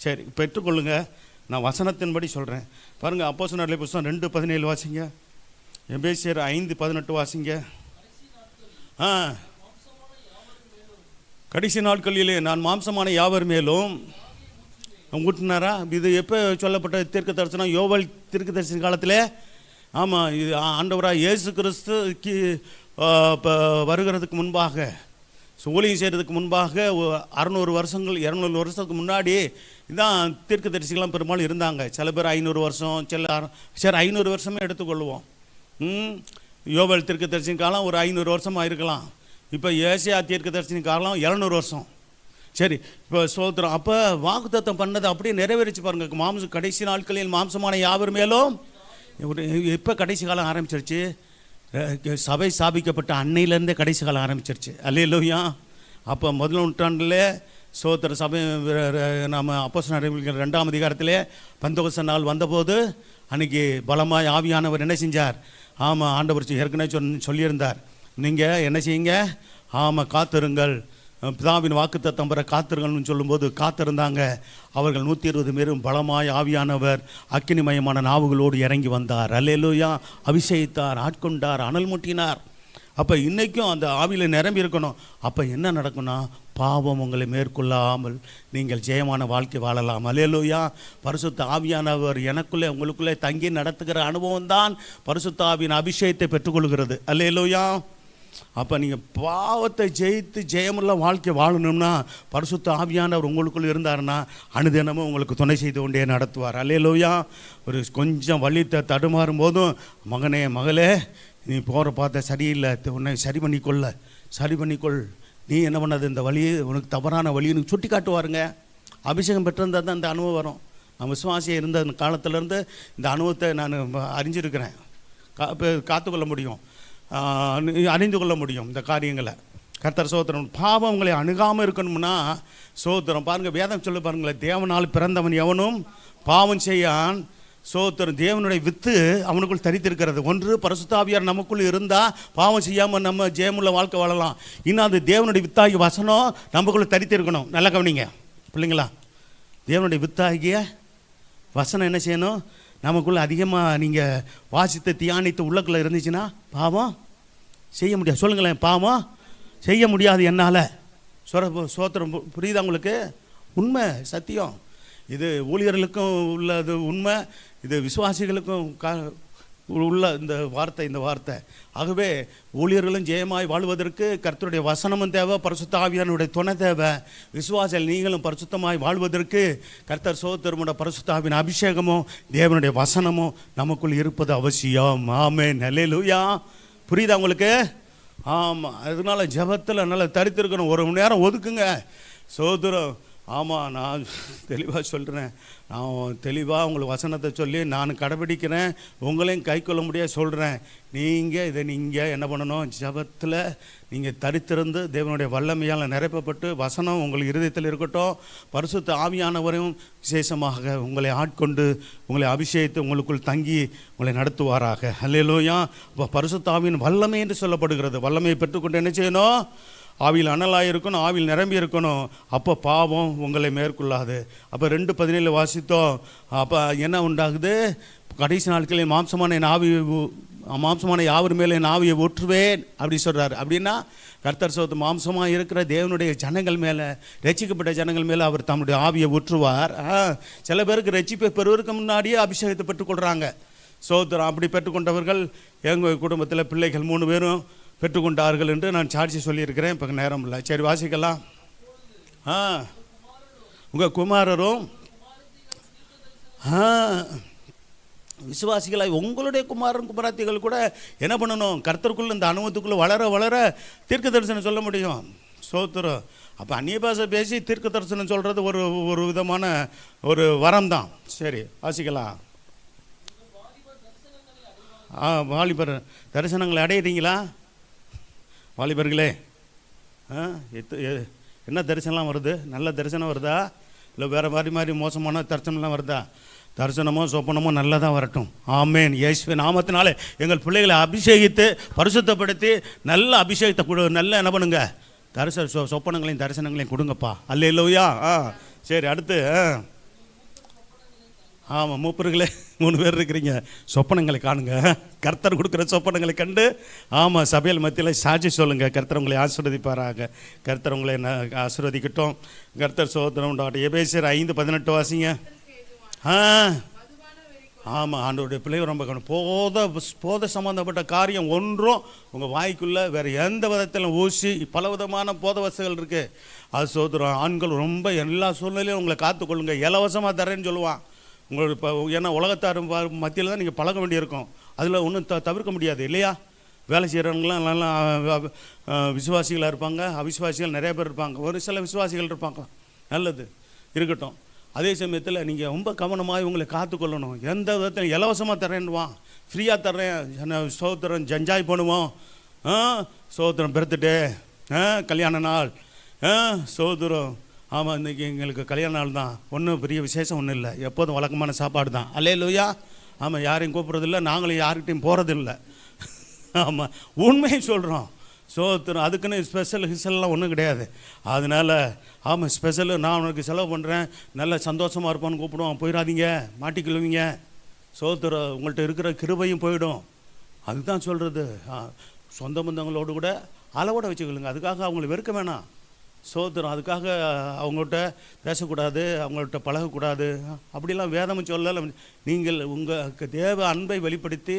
சரி, பெற்றுக்கொள்ளுங்க. நான் வசனத்தின்படி சொல்கிறேன் பாருங்கள். அப்போஸ்தலர் புத்தகம் 2:17 வாசிங்க. எபேசியர் 5:18 வாசிங்க. கடைசி நாட்களிலே நான் மாம்சமான யாவர் மேலும் ஊட்டினாரா. இது எப்போ சொல்லப்பட்ட தீர்க்க தரிசனம், யோவேல் தீர்க்க தரிசன காலத்தில். ஆமாம், இது ஆண்டவராக இயேசு கிறிஸ்துக்கு இப்போ வருகிறதுக்கு முன்பாக, ஊழியம் செய்கிறதுக்கு முன்பாக 600 வருஷங்கள் 200 வருஷத்துக்கு முன்னாடி இதான் தீர்க்க தரிசிகளாம் பெரும்பாலும் இருந்தாங்க. சில பேர் 500 வருஷம், சரி 500 வருஷமே எடுத்துக்கொள்வோம். யோவேல் தீர்க்க தரிசன காலம் ஒரு 500 வருஷமாக இருக்கலாம். இப்போ ஏசியா தீர்க்க தரிசன காலம் 700 வருஷம். சரி, இப்போ சோத்திரம் அப்போ வாக்குத்தத்தம் பண்ணது அப்படியே நிறைவேறிச்சு பாருங்க. கடைசி நாட்களில் மாம்சமான யாவர் மேலும். எப்போ கடைசி காலம் ஆரம்பிச்சிருச்சு, சபை ஸ்தாபிக்கப்பட்ட அன்னையிலேருந்தே கடைசி காலம் ஆரம்பிச்சிருச்சு. அல்லேலூயா. அப்போ முதல் நூற்றாண்டில் சோத்திர சபை நாம் அப்போஸ்தலர் 2ஆம் அதிகாரத்திலே பெந்தெகோஸ்தே நாள் வந்தபோது அன்றைக்கி பலமாய் ஆவியானவர் என்ன செஞ்சார். ஆமாம், ஆண்டவர் ஏற்கனவே சொல்லியிருந்தார், நீங்கள் என்ன செய்யுங்க, ஆமாம் காத்திருங்கள், பிதாவின் வாக்குத்தத்தம் பெற காத்திருங்கள்னு சொல்லும்போது காத்திருந்தாங்க. அவர்கள் 120 பேரும் பலமாய் ஆவியானவர் அக்கினிமயமான நாவுகளோடு இறங்கி வந்தார். அல்லேலூயா. அபிஷேகித்தார், ஆட்கொண்டார், அனல் மூட்டினார். அப்போ இன்றைக்கும் அந்த ஆவியில் நிரம்பி இருக்கணும். அப்போ என்ன நடக்கும்னா, பாவம் உங்களை மேற்கொள்ளாமல் நீங்கள் ஜெயமான வாழ்க்கை வாழலாம். அல்லேலூயா. பரிசுத்த ஆவியானவர் எனக்குள்ளே உங்களுக்குள்ளே தங்கி நடத்துகிற அனுபவம் தான் பரிசுத்த ஆவியின் அபிஷேகத்தை பெற்றுக்கொள்கிறது. அல்லேலூயா. அப்போ நீங்கள் பாவத்தை ஜெயித்து ஜெயமுள்ள வாழ்க்கை வாழணும்னா பரிசுத்த ஆவியானவர் உங்களுக்குள்ளே இருந்தாருன்னா அனுதினமும் உங்களுக்கு துணை செய்து கொண்டே நடத்துவார். அல்லேலூயா. ஒரு கொஞ்சம் வழி தடுமாறும் போதும், மகனே மகளே நீ போகிற பார்த்த சரியில்லை, உன்னை சரி பண்ணிக்கொள், நீ என்ன பண்ணது, இந்த வழி உனக்கு தவறான வழி எனக்கு சுட்டி காட்டுவாருங்க. அபிஷேகம் பெற்றிருந்தால் தான் இந்த அனுபவம் வரும். நான் விசுவாசியாக இருந்த காலத்திலேருந்து இந்த அனுபவத்தை நான் அறிஞ்சிருக்கிறேன். காத்துக்கொள்ள முடியும், அறிந்து கொள்ள முடியும் இந்த காரியங்களை. கர்த்தர் சோத்திரம். பாவம் உங்களை அணுகாமல் இருக்கணும்னா சோத்திரம் பாருங்கள், வேதம் சொல்லி பாருங்களேன், தேவனால் பிறந்தவன் எவனும் பாவம் செய்யான். சோத்திரம். தேவனுடைய வித்து அவனுக்குள் தரித்திருக்கிறது. ஒன்று, பரிசுத்த ஆவியார் நமக்குள் இருந்தால் பாவம் செய்யாமல் நம்ம ஜெயமுள்ள வாழ்க்கை வாழலாம். இன்னும் அது தேவனுடைய வித்தாகிய வசனம் நமக்குள்ளே தரித்திருக்கணும். நல்லா கவனிங்க பிள்ளைங்களா. தேவனுடைய வித்தாகிய வசனம் என்ன செய்யணும், நமக்குள்ளே அதிகமாக நீங்கள் வாசித்து தியானித்து உள்ளக்குள்ளே இருந்துச்சுன்னா பாவம் செய்ய முடியாது. சொல்லுங்களேன், பாவம் செய்ய முடியாது என்னால். சோத்திரம். புரியுதா உங்களுக்கு? உண்மை, சத்தியம். இது ஊழியர்களுக்கும் உள்ளது உண்மை, இது விசுவாசிகளுக்கும் உள்ள இந்த வார்த்தை. ஆகவே ஊழியர்களும் ஜெயமாய் வாழ்வதற்கு கர்த்தருடைய வசனமும் தேவை, பரிசுத்த ஆவியானுடைய துணை தேவை. விசுவாசிகள் நீங்களும் பரிசுத்தமாய் வாழ்வதற்கு கர்த்தர் சோத்திரமுடைய பரிசுத்த ஆவியின் அபிஷேகமும் தேவனுடைய வசனமும் நமக்குள் இருப்பது அவசியம். ஆமென். அல்லேலூயா. புரியுதா உங்களுக்கு? ஆமாம். அதனால ஜெபத்தில் நல்லா தரித்திருக்கணும். 1 மணி நேரம் ஒதுக்குங்க. சோத்திரம். ஆமாம், நான் தெளிவாக சொல்கிறேன். நான் தெளிவாக உங்களுக்கு வசனத்தை சொல்லி நான் கடைபிடிக்கிறேன், உங்களையும் கை கொள்ள முடியாது சொல்கிறேன். நீங்கள் என்ன பண்ணணும், ஜெபத்தில் நீங்கள் தரித்திருந்து தேவனுடைய வல்லமையால் நிரப்பப்பட்டு வசனம் உங்கள் இருதயத்தில் இருக்கட்டும். பரிசுத்த ஆவியானவரையும் விசேஷமாக உங்களை ஆட்கொண்டு உங்களை அபிஷேகித்து உங்களுக்குள் தங்கி உங்களை நடத்துவாராக. அல்லேலூயா. இப்போ பரிசுத்த ஆவியின் வல்லமை என்று சொல்லப்படுகிறது. வல்லமையை பெற்றுக்கொண்டு என்ன செய்யணும், ஆவியில் அனலாக இருக்கணும், ஆவியில் நிரம்பி இருக்கணும். அப்போ பாவம் உங்களை மேற்கொள்ளாது. அப்போ 2:17 வாசித்தோம். அப்போ என்ன உண்டாகுது, கடைசி நாட்களில் மாம்சமான யாவர் மேலே என் ஆவியை ஊற்றுவேன் அப்படி சொல்கிறார். அப்படின்னா கர்த்தர் சோத்து மாம்சமாக இருக்கிற தேவனுடைய ஜனங்கள் மேலே, ரட்சிக்கப்பட்ட ஜனங்கள் மேலே அவர் தம்முடைய ஆவியை ஊற்றுவார். சில பேருக்கு ரட்சிப்பை பெறுவதற்கு முன்னாடியே அபிஷேகத்தை பெற்றுக்கொள்கிறாங்க. சோத்திரம். அப்படி பெற்றுக்கொண்டவர்கள் எங்கள் குடும்பத்தில் பிள்ளைகள் 3 பேரும் பெற்றுக்கொண்டார்கள் என்று நான் சாட்சி சொல்லியிருக்கிறேன். இப்போ நேரம் இல்லை. சரி, வாசிக்கலாம். உங்கள் குமாரரும் விசுவாசிகளாய் உங்களுடைய குமாரன் குமாரத்திகள் கூட என்ன பண்ணணும், கர்த்தருக்குள்ள இந்த அனுபவத்துக்குள்ளே வளர வளர தீர்க்க தரிசனம் சொல்ல முடியும். சோத்திரம். அப்போ அந்நிய பாஷை பேசி தீர்க்க தரிசனம் சொல்கிறது ஒரு விதமான ஒரு வரம் தான். சரி, வாசிக்கலாம். வாலிபர் தரிசனங்களை அடையிறீங்களா வாலிபர்களே? என்ன தரிசனம்லாம் வருது? நல்ல தரிசனம் வருதா, இல்லை வேறு மாதிரி மோசமான தரிசனம்லாம் வருதா? தரிசனமோ சொப்பனமோ நல்லதாக வரட்டும். ஆமேன். இயேசுவின் நாமத்தினாலே எங்கள் பிள்ளைகளை அபிஷேகித்து பரிசுத்தப்படுத்தி நல்ல அபிஷேகத்தை நல்ல என்ன பண்ணுங்க, சொப்பனங்களையும் தரிசனங்களையும் கொடுங்கப்பா. அல்லேலூயா. சரி, அடுத்து. ஆமாம், மூப்பர்களே 3 பேர் இருக்கிறீங்க. சொப்பனங்களை காணுங்க. கர்த்தர் கொடுக்குற சொப்பனங்களை கண்டு ஆமாம் சபையில் மத்தியில் சாட்சி சொல்லுங்கள். கர்த்தர் உங்களை ஆசீர்வதிப்பாராக. கர்த்தர் உங்களை ஆசீர்வதிக்கட்டும். கர்த்தர் சோதனம் உண்டாகட்டும். எபேசியர் 5:18 வாசிங்க. ஆமாம், ஆண்டவருடைய பிள்ளைகள் ரொம்ப போத சம்மந்தப்பட்ட காரியம் ஒன்றும் உங்கள் வாய்க்குள்ளே வேறு எந்த விதத்திலும் ஊசி பல விதமான போத வசதிகள் இருக்குது. அது சோதரம். ஆண்கள் ரொம்ப எல்லா சூழ்நிலையும் உங்களை காத்துக்கொள்ளுங்க. இலவசமாக தரேன்னு சொல்லுவான் உங்களுக்கு. இப்போ ஏன்னா உலகத்தார் மத்தியில் தான் நீங்கள் பழக வேண்டியிருக்கும். அதில் ஒன்றும் தவிர்க்க முடியாது இல்லையா? வேலை செய்கிறவங்களாம் நல்லா விசுவாசிகளாக இருப்பாங்க, அவிசுவாசிகள் நிறைய பேர் இருப்பாங்க, ஒரு சில விசுவாசிகள் இருப்பாங்க. நல்லது இருக்கட்டும். அதே சமயத்தில் நீங்கள் ரொம்ப கவனமாக உங்களை காத்துக்கொள்ளணும். எந்த விதத்தில் இலவசமாக தரேன்னுவான், ஃப்ரீயாக தர்றேன், சோத்திரம் என்ஜாய் பண்ணுவோம். சோத்திரம் பர்த்டே, கல்யாண நாள், சோத்திரம். ஆமாம், இன்றைக்கி எங்களுக்கு கல்யாண நாள் தான். ஒன்றும் பெரிய விசேஷம் ஒன்றும் இல்லை, எப்போதும் வழக்கமான சாப்பாடு தான். அல்லேலூயா. ஆமாம், யாரையும் கூப்பிட்றதில்ல, நாங்களும் யார்கிட்டையும் போகிறதில்லை. ஆமாம், உண்மையை சொல்கிறோம். சோத்திரம். அதுக்குன்னு ஸ்பெஷல் ஹிஸ்ஸெல்லாம் ஒன்றும் கிடையாது. அதனால் ஆமாம், ஸ்பெஷலு நான் உனக்கு செலவு பண்ணுறேன், நல்ல சந்தோஷமாக இருப்பான்னு கூப்பிடுவோம். போயிடாதீங்க, மாட்டிக்கொள்வீங்க. சோத்திரம். உங்கள்கிட்ட இருக்கிற கிருபையும் போயிடும். அதுதான் சொல்கிறது. சொந்த பந்தங்களோடு கூட அளவோட வச்சுக்கொள்ளுங்க. அதுக்காக அவங்களை வெறுக்க வேணாம். சோதரம் அதுக்காக அவங்கள்ட்ட பேசக்கூடாது, அவங்கள்ட்ட பழகக்கூடாது அப்படிலாம் வேதமும் சொல்லலை. நீங்கள் உங்கள் தேவ அன்பை வெளிப்படுத்தி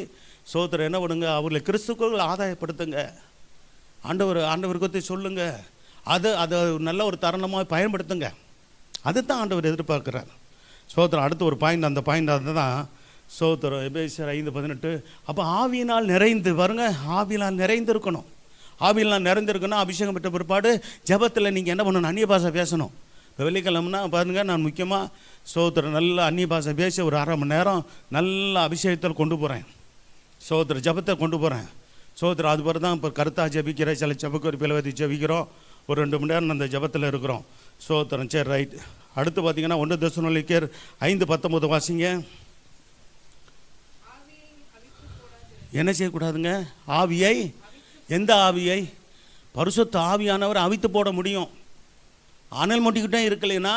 சோதரம் என்ன பண்ணுங்க, அவர்களை கிறிஸ்துக்குள் ஆதாயப்படுத்துங்க. ஆண்டவர் பற்றி சொல்லுங்கள். அதை நல்ல ஒரு தருணமாக பயன்படுத்துங்க. அதுதான் ஆண்டவர் எதிர்பார்க்குறார். சோதரம் அடுத்த ஒரு பாயிண்ட், அந்த பாயிண்ட் அதுதான் சோதரம். எபேசியர் 5:18. அப்போ ஆவியினால் நிறைந்து பாருங்க, ஆவியினால் நிறைந்து இருக்கணும். ஆவியினால் நிறைந்திருக்கணும். அபிஷேகம் பெற்ற பிற்பாடு ஜெபத்தில் நீங்கள் என்ன பண்ணணும், அந்நிய பாஷை பேசணும். இப்போ வெள்ளிக்கிழமைனா பாருங்கள், நான் முக்கியமாக சோதரம் நல்ல அந்நிய பாஷை பேசி ஒரு 1/2 மணி நேரம் நல்ல அபிஷேகத்தில் கொண்டு போகிறேன். சோதர ஜபத்தை கொண்டு போகிறேன். சோதரம் அது பிறகு தான் இப்போ கருத்தாக ஜபிக்கிறேன். சில ஜபக்கு ஒரு பிளவதி ஜபிக்கிறோம். ஒரு 2 மணி நேரம் அந்த ஜபத்தில் இருக்கிறோம். சோதரம் சரி ரைட். அடுத்து பார்த்தீங்கன்னா 1 தெசலோனிக்கேயர் 5:19 வாசிங்க. என்ன செய்யக்கூடாதுங்க? ஆவியை, எந்த ஆவியை? பரிசுத்த ஆவியானவர் அவித்து போட முடியும். அனல் மூட்டிக்கிட்டே இருக்கலைன்னா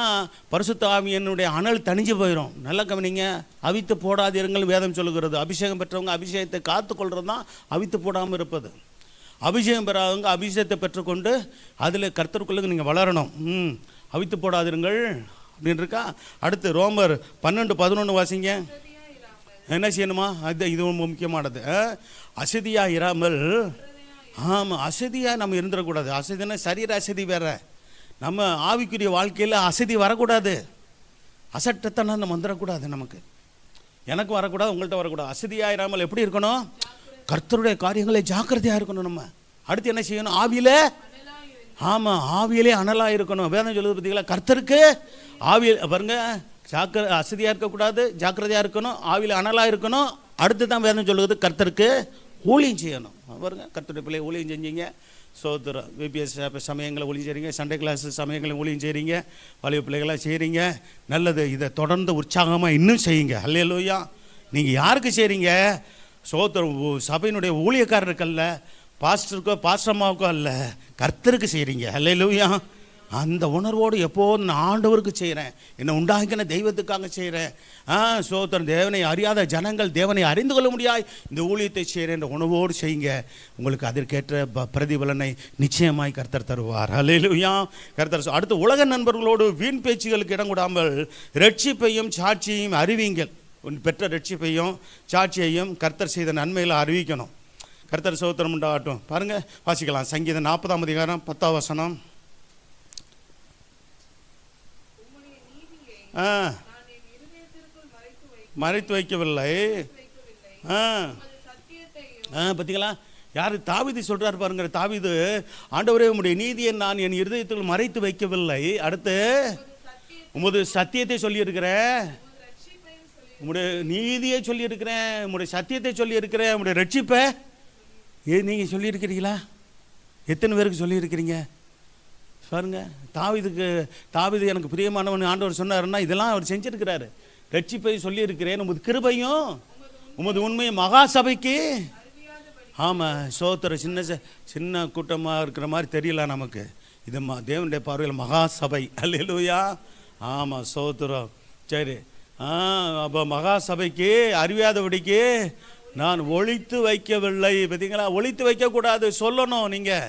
பரிசுத்த ஆவியனுடைய அனல் தணிஞ்சு போயிடும். நல்லா கவனிங்க, அவித்து போடாதீர்கள் வேதம் சொல்லுகிறது. அபிஷேகம் பெற்றவங்க அபிஷேகத்தை காத்துக்கொள்கிறது தான் அவித்து போடாமல் இருப்பது. அபிஷேகம் பெறாதவங்க அபிஷேகத்தை பெற்றுக்கொண்டு அதில் கர்த்தருக்குள்ளே நீங்கள் வளரணும். அவித்து போடாதீர்கள் அப்படின்னு இருக்கா. அடுத்து ரோமர் 12:11 வாசிங்க. என்ன செய்யணுமா? இது முக்கியமானது. அசதியாக இராமல். ஆமாம், அசதியாக நம்ம இருந்துடக்கூடாது. அசதினா சரீர அசதி வேற, நம்ம ஆவிக்குரிய வாழ்க்கையில் அசதி வரக்கூடாது. அசட்டத்தனம் நம்ம வந்துடக்கூடாது. நமக்கு எனக்கு வரக்கூடாது, உங்கள்கிட்ட வரக்கூடாது. அசதியாக இராமல் எப்படி இருக்கணும்? கர்த்தருடைய காரியங்களை ஜாக்கிரதையாக இருக்கணும். நம்ம அடுத்து என்ன செய்யணும்? ஆவியில, ஆமாம், ஆவியிலே அனலாக இருக்கணும். வேதம் சொல்லுது பார்த்தீங்களா, கர்த்தருக்கு ஆவியில் பாருங்க, அசதியாக இருக்கக்கூடாது, ஜாக்கிரதையாக இருக்கணும், ஆவியில் அனலாக இருக்கணும். அடுத்து தான் வேதம் சொல்லுது கர்த்தருக்கு ஊழியம் செய்யணும். பாருங்க, கர்த்தருடைய பிள்ளை ஊழியம் செஞ்சீங்க. சோதரம் விபிஎஸ் சமயங்களை ஊழியம் செய்கிறீங்க, சண்டே கிளாஸ் சமயங்களை ஊழியம் செய்கிறீங்க, பழைய பிள்ளைகளாக செய்கிறீங்க. நல்லது. இதை தொடர்ந்து உற்சாகமாக இன்னும் செய்யுங்க. அல்லேலூயா. நீங்கள் யாருக்கு செய்கிறீங்க? சோதரம் சபையினுடைய ஊழியக்காரருக்கல்ல, பாஸ்டருக்கோ பாஸ்டம்மாவுக்கோ அல்ல, கர்த்தருக்கு செய்கிறீங்க. அல்லேலூயா. அந்த உணர்வோடு எப்போதும் நான் ஆண்டவருக்கு செய்கிறேன், என்னை உண்டாக்கின தெய்வத்துக்காக செய்கிறேன். சோதரன் தேவனை அறியாத ஜனங்கள் தேவனை அறிந்து கொள்ள முடியாது இந்த ஊழியத்தை செய்கிறேன் என்ற உணர்வோடு செய்யுங்க. உங்களுக்கு அதற்கேற்ற பிரதிபலனை நிச்சயமாய் கர்த்தர் தருவார். அல்லேலூயா. கர்த்தர். அடுத்து உலக நண்பர்களோடு வீண் பேச்சுகளுக்கு இடம் கொடாமல் ரட்சிப்பையும் சாட்சியையும் அறிவிங்கள். பெற்ற ரட்சிப்பையும் சாட்சியையும் கர்த்தர் செய்த நன்மைகளை அறிவிக்கணும். கர்த்தர் சோத்திரம் உண்டாகட்டும். பாருங்கள், வாசிக்கலாம். சங்கீதம் 40ஆம் அதிகாரம் 10ஆம் வசனம். மறைத்து வைக்கவில்லை. பார்த்தீங்களா, யார்? தாவீது சொல்கிறார் பாருங்க. தாவீது, ஆண்டவரே உம்முடைய நீதியை நான் என் இருதயத்தில் மறைத்து வைக்கவில்லை. அடுத்து உமது சத்தியத்தை சொல்லியிருக்கிறேன், உம்முடைய நீதியை சொல்லியிருக்கிறேன், உம்முடைய சத்தியத்தை சொல்லியிருக்கிறேன், உம்முடைய ரட்சிப்பை நீங்கள் சொல்லியிருக்கிறீங்களா? எத்தனை பேருக்கு சொல்லியிருக்கிறீங்க பாருங்க. தாவீது எனக்கு பிரியமானவன் ஆண்டவர் சொன்னாருன்னா இதெல்லாம் அவர் செஞ்சிருக்கிறாரு. ரட்சிப்பை சொல்லியிருக்கிறேன், உமது கிருபையும் உமது உண்மையும் மகா சபைக்கு. ஆமாம், சோத்திர சின்ன கூட்டமாக இருக்கிற மாதிரி தெரியல நமக்கு. இது தேவனுடைய பார்வையில் மகா சபை. அல்லேலூயா. ஆமாம், சோத்திரம். சரி, அப்போ மகா சபைக்கு அறியாதபடிக்கு நான் ஒழித்து வைக்கவில்லை. பார்த்தீங்களா, ஒழித்து வைக்கக்கூடாது, சொல்லணும். நீங்கள்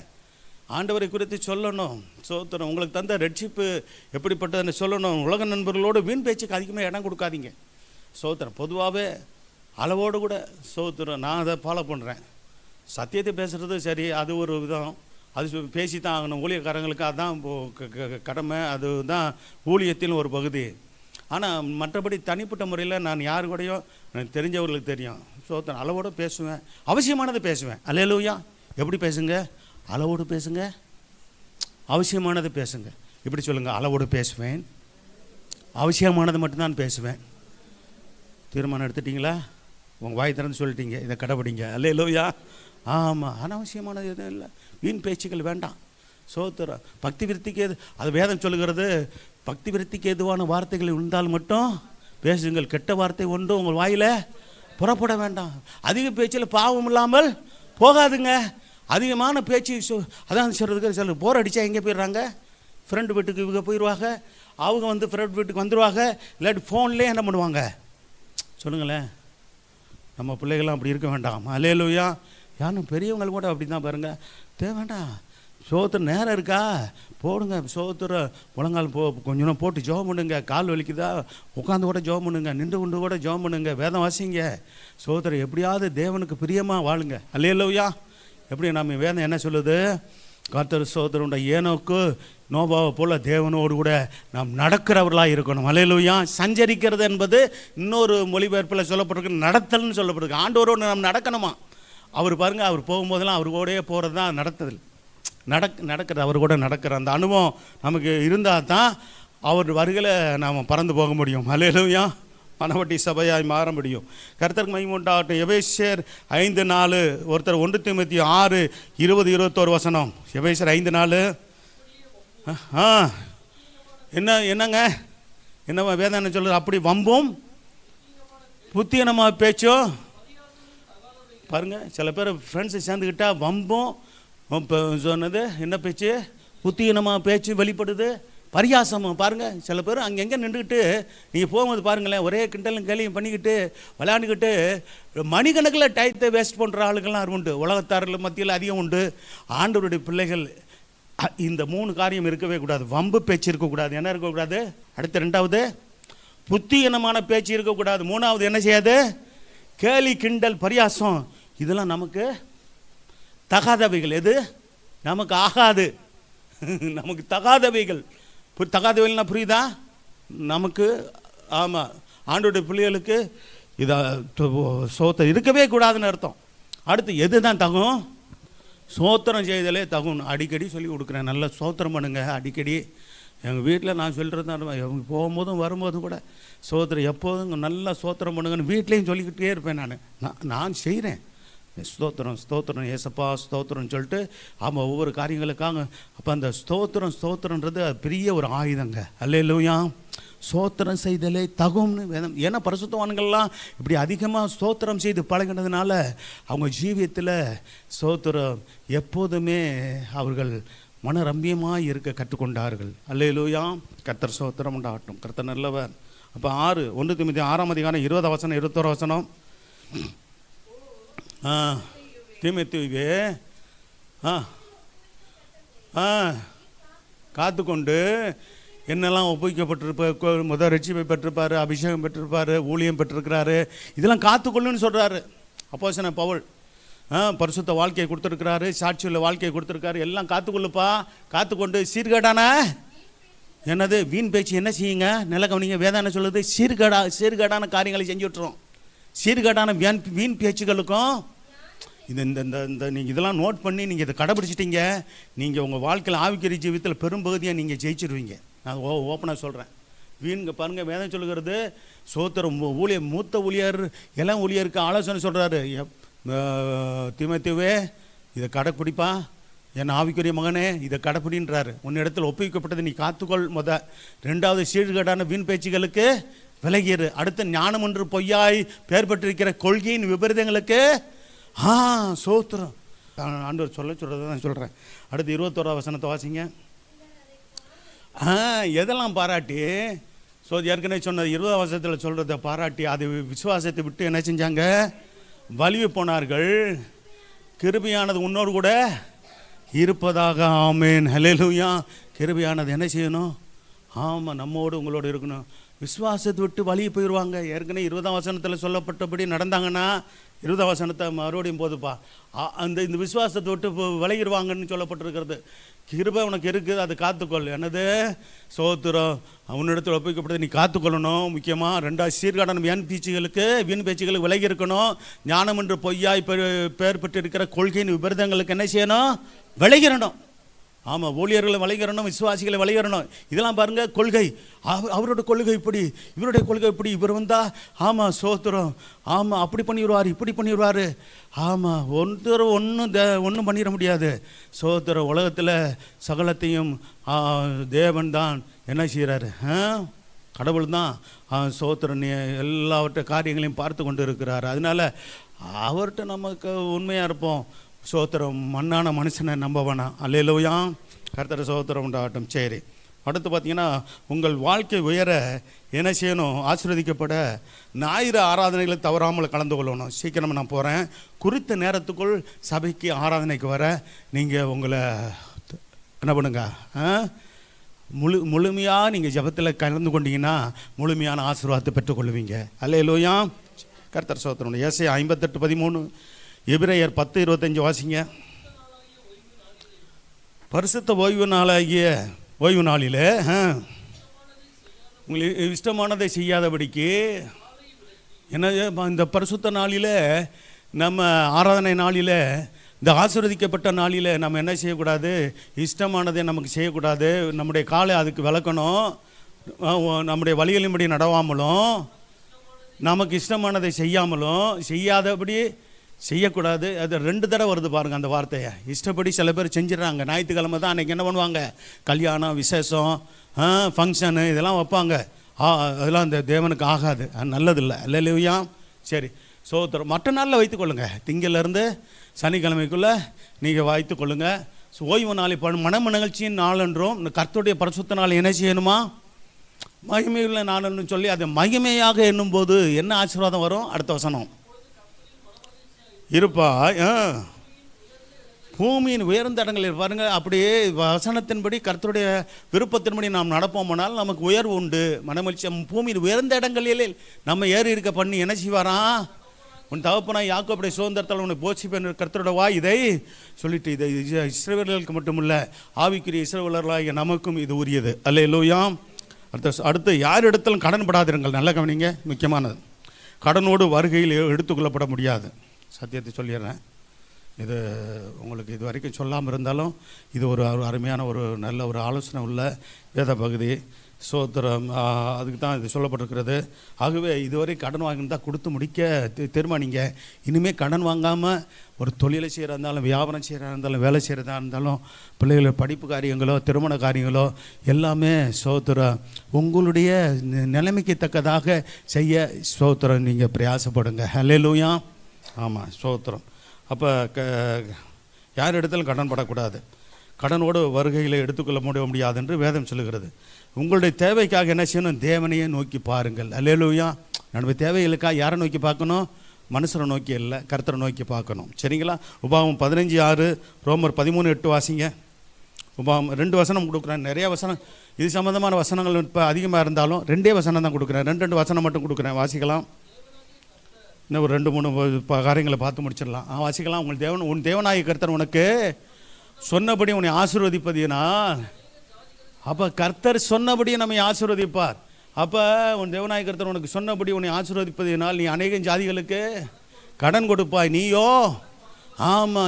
ஆண்டவரை குறித்து சொல்லணும். சோத்திரம். உங்களுக்கு தந்த ரட்சிப்பு எப்படிப்பட்டதுன்னு சொல்லணும். உலக நண்பர்களோடு வீண் பேச்சுக்கு அதிகமாக இடம் கொடுக்காதீங்க. சோத்திரம். பொதுவாகவே அளவோடு கூட சோத்திரம். நான் அதை ஃபாலோ பண்ணுறேன். சத்தியத்தை பேசுகிறது சரி, அது ஒரு விதம், அது பேசி தான் ஆகணும். ஊழியக்காரங்களுக்கு அதுதான் கடமை, அதுதான் ஊழியத்தின் ஒரு பகுதி. ஆனால் மற்றபடி தனிப்பட்ட முறையில் நான் யாரு கூடயோ எனக்கு தெரிஞ்சவர்களுக்கு தெரியும். சோத்திரம். அளவோடு பேசுவேன், அவசியமானது பேசுவேன். அல்லேலூயா. எப்படி பேசுங்க? அளவோடு பேசுங்க, அவசியமானது பேசுங்க. இப்படி சொல்லுங்கள், அளவோடு பேசுவேன், அவசியமானது மட்டும்தான் பேசுவேன். தீர்மானம் எடுத்துட்டிங்களா? உங்கள் வாய் திறந்து சொல்லிட்டீங்க, இதை கடைபிடிங்க. அல்லேலூயா. ஆமாம், அனாவசியமானது எதுவும் இல்லை. வீண் பேச்சுக்கள் வேண்டாம். சோத்திரம். பக்தி விருத்திக்கு அது வேதம் சொல்லுகிறது, பக்தி விருத்திக்கு எதுவான வார்த்தைகள் இருந்தால் மட்டும் பேசுங்கள், கெட்ட வார்த்தை ஒன்றும் உங்கள் வாயில் புறப்பட வேண்டாம். அதிக பேச்சில் பாவம் இல்லாமல் போகாதுங்க. அதிகமான பேச்சு அதான் சொல்கிறதுக்கு சில போர் அடித்தா எங்கே போயிடுறாங்க? ஃப்ரெண்டு வீட்டுக்கு இவங்க போயிடுவாங்க, அவங்க ஃப்ரெண்ட் வீட்டுக்கு வந்துடுவாங்க, இல்லாட்டி ஃபோன்லேயே என்ன பண்ணுவாங்க? சொல்லுங்களேன். நம்ம பிள்ளைகள்லாம் அப்படி இருக்க வேண்டாம். அல்லேலூயா. யாரும் பெரியவங்க கூட அப்படி தான் பாருங்கள். வேண்டாம், சோத்திரம் நேரம் இருக்கா போடுங்க, சோத்திரம் முழங்கால் கொஞ்சம் போட்டு ஜெபம் பண்ணுங்க. கால் வலிக்குதா உட்காந்து கூட ஜெபம் பண்ணுங்க, நின்று கொண்டு கூட ஜெபம் பண்ணுங்க, வேதம் வாசிங்க. சோத்திரம் எப்படியாவது தேவனுக்கு பிரியமாக வாழுங்க. அல்லேலூயா. எப்படி நம்ம வேதம் என்ன சொல்லுது? கர்த்தர் சோத்திரம் ஏனோக்கு நோபாவை போல தேவனோடு கூட நாம் நடக்கிறவர்களாக இருக்கணும். அல்லேலூயா. சஞ்சரிக்கிறது என்பது இன்னொரு மொழிபெயர்ப்பில் சொல்லப்பட்டிருக்கு, நடத்தல்னு சொல்லப்பட்டிருக்கு. ஆண்டவரோடு நாம் நடக்கணுமா? அவர் பாருங்கள், அவர் போகும்போதெல்லாம் அவர் கூடயே போகிறது தான் நடத்துதல். நடக்கிறது, அவர் கூட நடக்கிற அந்த அனுபவம் நமக்கு இருந்தால் தான் அவர் வருகையில் நாம் பறந்து போக முடியும். அல்லேலூயா. மனவட்டி சபையாய் மாற முடியும். கர்த்தருக்கு மகிமை உண்டாகட்டும். எபேசியர் 5:4. ஒருத்தர் 1 தீமோத்தேயு 6:20-21 எபேசியர் 5:4. என்னங்க என்ன வேதம் என்ன சொல்லுது? அப்படி வம்பும் புத்தியனமாக பேச்சோ பாருங்கள். சில பேர் ஃப்ரெண்ட்ஸை சேர்ந்துக்கிட்டா வம்பும் சொன்னது என்ன பேச்சு? புத்தியனமாக பேச்சு வெளிப்படுது. பரியாசமும் பாருங்கள். சில பேர் அங்கங்கே நின்றுக்கிட்டு நீங்கள் போகும்போது பாருங்களேன், ஒரே கிண்டலும் கேலியும் பண்ணிக்கிட்டு விளையாண்டுக்கிட்டு மணிக்கணக்கில் டயத்தை வேஸ்ட் பண்ணுற ஆளுகள்லாம் உண்டு. உலகத்தார்கள் மத்தியில் அதிகம் உண்டு. ஆண்டவருடைய பிள்ளைகள் இந்த 3 காரியம் இருக்கவே கூடாது. வம்பு பேச்சு இருக்கக்கூடாது. என்ன இருக்கக்கூடாது? அடுத்து 2வது புத்தியனமான பேச்சு இருக்கக்கூடாது. 3வது என்ன செய்யாது? கேலி கிண்டல் பரியாசம். இதெல்லாம் நமக்கு தகாதவைகள். எது நமக்கு ஆகாது, நமக்கு தகாதவைகள். தகாதவைகள்னா புரியுதா நமக்கு? ஆமாம், ஆண்டோடைய பிள்ளைகளுக்கு இதை சோத்திரம் இருக்கவே கூடாதுன்னு அர்த்தம். அடுத்து எது தான் தகும்? சோத்திரம் செய்தலே தகும். அடிக்கடி சொல்லி கொடுக்குறேன், நல்லா சோத்திரம் பண்ணுங்க அடிக்கடி. எங்கள் வீட்டில் நான் சொல்கிறது தான், போகும்போதும் வரும்போதும் கூட சோத்திரம் எப்போதும் நல்லா சோத்திரம் பண்ணுங்கன்னு வீட்லேயும் சொல்லிக்கிட்டே இருப்பேன். நான் செய்கிறேன். ஸ்தோத்திரம் ஸ்தோத்திரம் ஏசப்பா ஸ்தோத்திரம்னு சொல்லிட்டு ஆமாம் ஒவ்வொரு காரியங்களுக்காக. அப்போ அந்த ஸ்தோத்திரன்றது அது பெரிய ஒரு ஆயுதங்க. அல்லேலூயா. ஸ்தோத்திரம் செய்தலே தகும்னு வேதம். ஏன்னா பரிசுத்தவான்கள்லாம் இப்படி அதிகமாக ஸ்தோத்திரம் செய்து பழகினதுனால அவங்க ஜீவியத்தில் ஸ்தோத்திரம் எப்போதுமே அவர்கள் மனரம்பியமாக இருக்க கற்றுக்கொண்டார்கள். அல்லேலூயா. கர்த்தர் ஸ்தோத்திரம் உண்டாகட்டும். கர்த்தர் நல்லவர். அப்போ 1 தீமோத்தேயு 6:20-21 தீமோத்தேயுவே காத்துக்கொண்டு என்னெல்லாம் ஒப்புவிக்கப்பட்டிருப்பார், முதல் ரட்சிப்பை பெற்றிருப்பார், அபிஷேகம் பெற்றிருப்பார், ஊழியம் பெற்றிருக்கிறாரு, இதெல்லாம் காத்துக்கொள்ளுன்னு சொல்கிறாரு அப்போஸ்தலன் பவுல். பரிசுத்த வாழ்க்கையை கொடுத்துருக்கிறாரு, சாட்சியுள்ள வாழ்க்கையை கொடுத்துருக்காரு. எல்லாம் காத்துக்கொள்ளுப்பா. காத்துக்கொண்டு சீர்கேடான என்னது வீண் பேச்சு என்ன செய்யுங்க? நல்ல கவனிங்க. வேதம் என்ன சொல்லுது? சீர்கேடான காரியங்களை செஞ்சு விட்டுரும். சீர்கேடான வீண் பேச்சுகளுக்கும் இந்த நீங்கள் இதெல்லாம் நோட் பண்ணி நீங்கள் இதை கடைபிடிச்சிட்டிங்க, நீங்கள் உங்கள் வாழ்க்கையில் ஆவிக்குரிய ஜீவியத்தில் பெரும்பகுதியை நீங்கள் ஜெயிச்சிருவீங்க. நான் ஓப்பனாக சொல்கிறேன். வீண்க பாருங்கள். வேதம் சொல்லுகிறது சோத்திரம் மூத்த ஊழியர் எல்லாம் ஊழியருக்கு ஆலோசனை சொல்கிறாரு. தீமோத்தேயுவே இதை கடைப்பிடிப்பா, என் ஆவிக்குரிய மகனே இதை கடைப்பிடின்றாரு. உன்னிடத்தில் ஒப்புவிக்கப்பட்டது நீ காத்துக்கொள். 2வது சீர்கேடான வீண் பேச்சுகளுக்கு விலகியது. அடுத்து ஞானம் என்று பொய்யாய் பெயர் பெற்றிருக்கிற கொள்கையின் விபரீதங்களுக்கு சோத்திரம். ஆண்டவர் சொல்கிறத தான் சொல்கிறேன். அடுத்து 21 வாசிங்க. எதெல்லாம் பாராட்டி ஏற்கனவே சொன்னது 20 சொல்கிறத பாராட்டி அது விசுவாசத்தை விட்டு என்ன செஞ்சாங்க? வலிவு போனார்கள். கிருபையானது உன்னோடு கூட இருப்பதாக. ஆமேன். ஹல்லேலூயா. கிருபையானது என்ன செய்யணும்? ஆமாம், நம்மோடு உங்களோடு இருக்கணும். விசுவாசத்தை விட்டு வழியை போயிடுவாங்க. ஏற்கனவே 20 சொல்லப்பட்டபடி நடந்தாங்கன்னா 20 மறுபடியும் போதுப்பா இந்த விசுவாசத்தை விட்டு விலகிடுவாங்கன்னு சொல்லப்பட்டிருக்கிறது. கிருபை உனக்கு இருக்குது, அது காத்துக்கொள். என்னது? சோத்திரம் உன்னிடத்தில் ஒப்புவிக்கப்பட்டது நீ காத்துக்கொள்ளணும். முக்கியமாக 2வது சீர்காடான வீண் பேச்சுகளுக்கு விலகி இருக்கணும். ஞானம் என்று பொய்யாய் பெயர் பெற்று இருக்கிற கொள்கையின் விபரீதங்களுக்கு என்ன செய்யணும்? விலகிடணும். ஆமாம், ஊழியர்களை விளைகிறணும், விசுவாசிகளை விளைகிறணும். இதெல்லாம் பாருங்கள் கொள்கை. அவரோட கொள்கை இப்படி, இவருடைய கொள்கை இப்படி, இவர் வந்தால் ஆமாம் சோத்திரம், ஆமாம் அப்படி பண்ணிடுவார், இப்படி பண்ணிடுவார். ஆமாம், ஒன்றும் பண்ணிட முடியாது. சோத்திரம் உலகத்தில் சகலத்தையும் தேவன் தான் என்ன செய்கிறாரு? கடவுள் தான் சோத்திரன் எல்லாவற்ற காரியங்களையும் பார்த்து கொண்டு இருக்கிறார். அதனால் அவர்கிட்ட நமக்கு உண்மையாக இருப்போம். சோத்திரம் மண்ணான மனுஷனை நம்ப வேணாம். அல்லேலூயா. கர்த்தர் சோத்திரம் உண்டாகட்டும். சரி, அடுத்து பார்த்தீங்கன்னா உங்கள் வாழ்க்கை உயர என்ன செய்யணும்? ஆசீர்வதிக்கப்பட ஞாயிறு ஆராதனைகளை தவறாமல் கலந்து கொள்ளணும். சீக்கிரம் நான் போகிறேன். குறித்த நேரத்துக்குள் சபைக்கு ஆராதனைக்கு வர நீங்கள் உங்களை என்ன பண்ணுங்க, முழுமையாக நீங்கள் ஜெபத்தில் கலந்து கொண்டீங்கன்னா முழுமையான ஆசீர்வாதத்தை பெற்றுக்கொள்வீங்க. அல்லேலூயா. கர்த்தர் ஸ்தோத்திரம். ஏசாயா 58:13, எபிரெயர் 10:25 வாசிங்க. பரிசுத்த ஓய்வு நாளாகிய ஓய்வு நாளிலே உங்களுக்கு இஷ்டமானதை செய்யாதபடிக்கு என்ன, இந்த பரிசுத்த நாளில் நம்ம ஆராதனை நாளில், இந்த ஆசீர்வதிக்கப்பட்ட நாளில் நம்ம என்ன செய்யக்கூடாது? இஷ்டமானதை நமக்கு செய்யக்கூடாது. நம்முடைய காலை அதுக்கு விளக்கணும். நம்முடைய வழிகளின்படி நடவாமலும், நமக்கு இஷ்டமானதை செய்யாதபடி செய்யக்கூடாது. அது 2 தடவை வருது பாருங்கள் அந்த வார்த்தையை. இஷ்டப்படி சில பேர் செஞ்சிடறாங்க. ஞாயிற்றுக்கிழமை தான் அன்றைக்கி என்ன பண்ணுவாங்க? கல்யாணம், விசேஷம், ஃபங்க்ஷனு இதெல்லாம் வைப்பாங்க. அதெல்லாம் அந்த தேவனுக்கு ஆகாது, நல்லதில்லை. அல்லேலூயா. சரி, சோத்திரம். மற்ற நாளில் வைத்துக்கொள்ளுங்க. திங்கள்லேருந்து சனிக்கிழமைக்குள்ளே நீங்கள் வைத்துக்கொள்ளுங்க. ஓய்வு நாளை மனம நிகழ்ச்சியின் நாளென்றும் கர்த்தருடைய பரிசுத்த நாள் என்ன செய்யணுமா? மகிமையுள்ள நாள்னு சொல்லி அதை மகிமையாக எண்ணும்போது என்ன ஆசீர்வாதம் வரும்? அடுத்த வசனம், இருப்பாய் பூமியின் உயர்ந்த இடங்களில் பாருங்கள். அப்படியே வசனத்தின்படி கர்த்தருடைய விருப்பத்தின்படி நாம் நடப்போம்னால் நமக்கு உயர்வு உண்டு, மனமகிழ்ச்சி. பூமியின் உயர்ந்த இடங்களில் நம்ம ஏறி இருக்க பண்ணி என்ன செய்வாராம்? உன் தகப்பனாய் யாக்கோபுடைய சுதந்திரத்தால் உன்னை போஷிப்பேன் கர்த்தரோட வாய் இதை சொல்லிட்டு, இதை இஸ்ரவேலர்களுக்கு மட்டுமில்ல, ஆவிக்குரிய இஸ்ரவேலர்களாகிய நமக்கும் இது உரியது. அல்லேலூயா. அடுத்து யார் இடத்திலும் கடன் படாதிருங்கள். நல்ல கவனிங்க, முக்கியமானது. கடனோடு வருகையில் எடுத்துக்கொள்ளப்பட முடியாது. சத்தியத்தை சொல்லிடுறேன். இது உங்களுக்கு இது வரைக்கும் சொல்லாமல் இருந்தாலும் இது ஒரு அருமையான ஒரு நல்ல ஒரு ஆலோசனை உள்ள வேத பகுதி. சோத்திரம். அதுக்கு தான் இது சொல்லப்பட்டிருக்கிறது. ஆகவே இதுவரை கடன் வாங்கியிருந்தால் கொடுத்து முடிக்க தீர்மானிங்க. இனிமேல் கடன் வாங்காமல் ஒரு தொழிலை செய்கிறதா இருந்தாலும், வியாபாரம் செய்கிறதா இருந்தாலும், வேலை செய்கிறதா இருந்தாலும், பிள்ளைகளோட படிப்பு காரியங்களோ, திருமண காரியங்களோ எல்லாமே சோத்திரம் உங்களுடைய நிலைமைக்கு தக்கதாக செய்ய சோத்திரம் நீங்கள் பிரயாசப்படுங்க. அல்லேலூயா. ஆமாம், சோத்திரம். அப்போ யார் இடத்திலும் கடன் படக்கூடாது. கடனோடு வருகையில் எடுத்துக்கொள்ள முடியாது என்று வேதம் சொல்லுகிறது. உங்களுடைய தேவைக்காக என்ன செய்யணும்? தேவனையே நோக்கி பாருங்கள். அல்லேலூயா. நம்முடைய தேவைகளுக்காக யாரை நோக்கி பார்க்கணும்? மனுஷரை நோக்கி இல்லை, கர்த்தரை நோக்கி பார்க்கணும். சரிங்களா? உபாகமம் 15:6, ரோமர் 13:8 வாசிங்க. உபாகமம் 2 வசனம் கொடுக்குறேன். நிறைய வசனம் இது சம்மந்தமான வசனங்கள் இப்போ அதிகமாக இருந்தாலும் 2 வசனம் தான் கொடுக்குறேன். 2 வசனம் மட்டும் கொடுக்குறேன், வாசிக்கலாம். இன்னும் ஒரு 2-3 காரியங்களை பார்த்து முடிச்சிடலாம். வாசிக்கலாம். உன் தேவனாகிய கர்த்தர் உனக்கு சொன்னபடி உன்னை ஆசீர்வதிப்பதினால், அப்போ கர்த்தர் சொன்னபடி நம்மை ஆசீர்வதிப்பார். அப்போ உன் தேவனாகிய கர்த்தர் உனக்கு சொன்னபடி உன்னை ஆசீர்வதிப்பதினால் நீ அநேக ஜாதிகளுக்கு கடன் கொடுப்பாய்.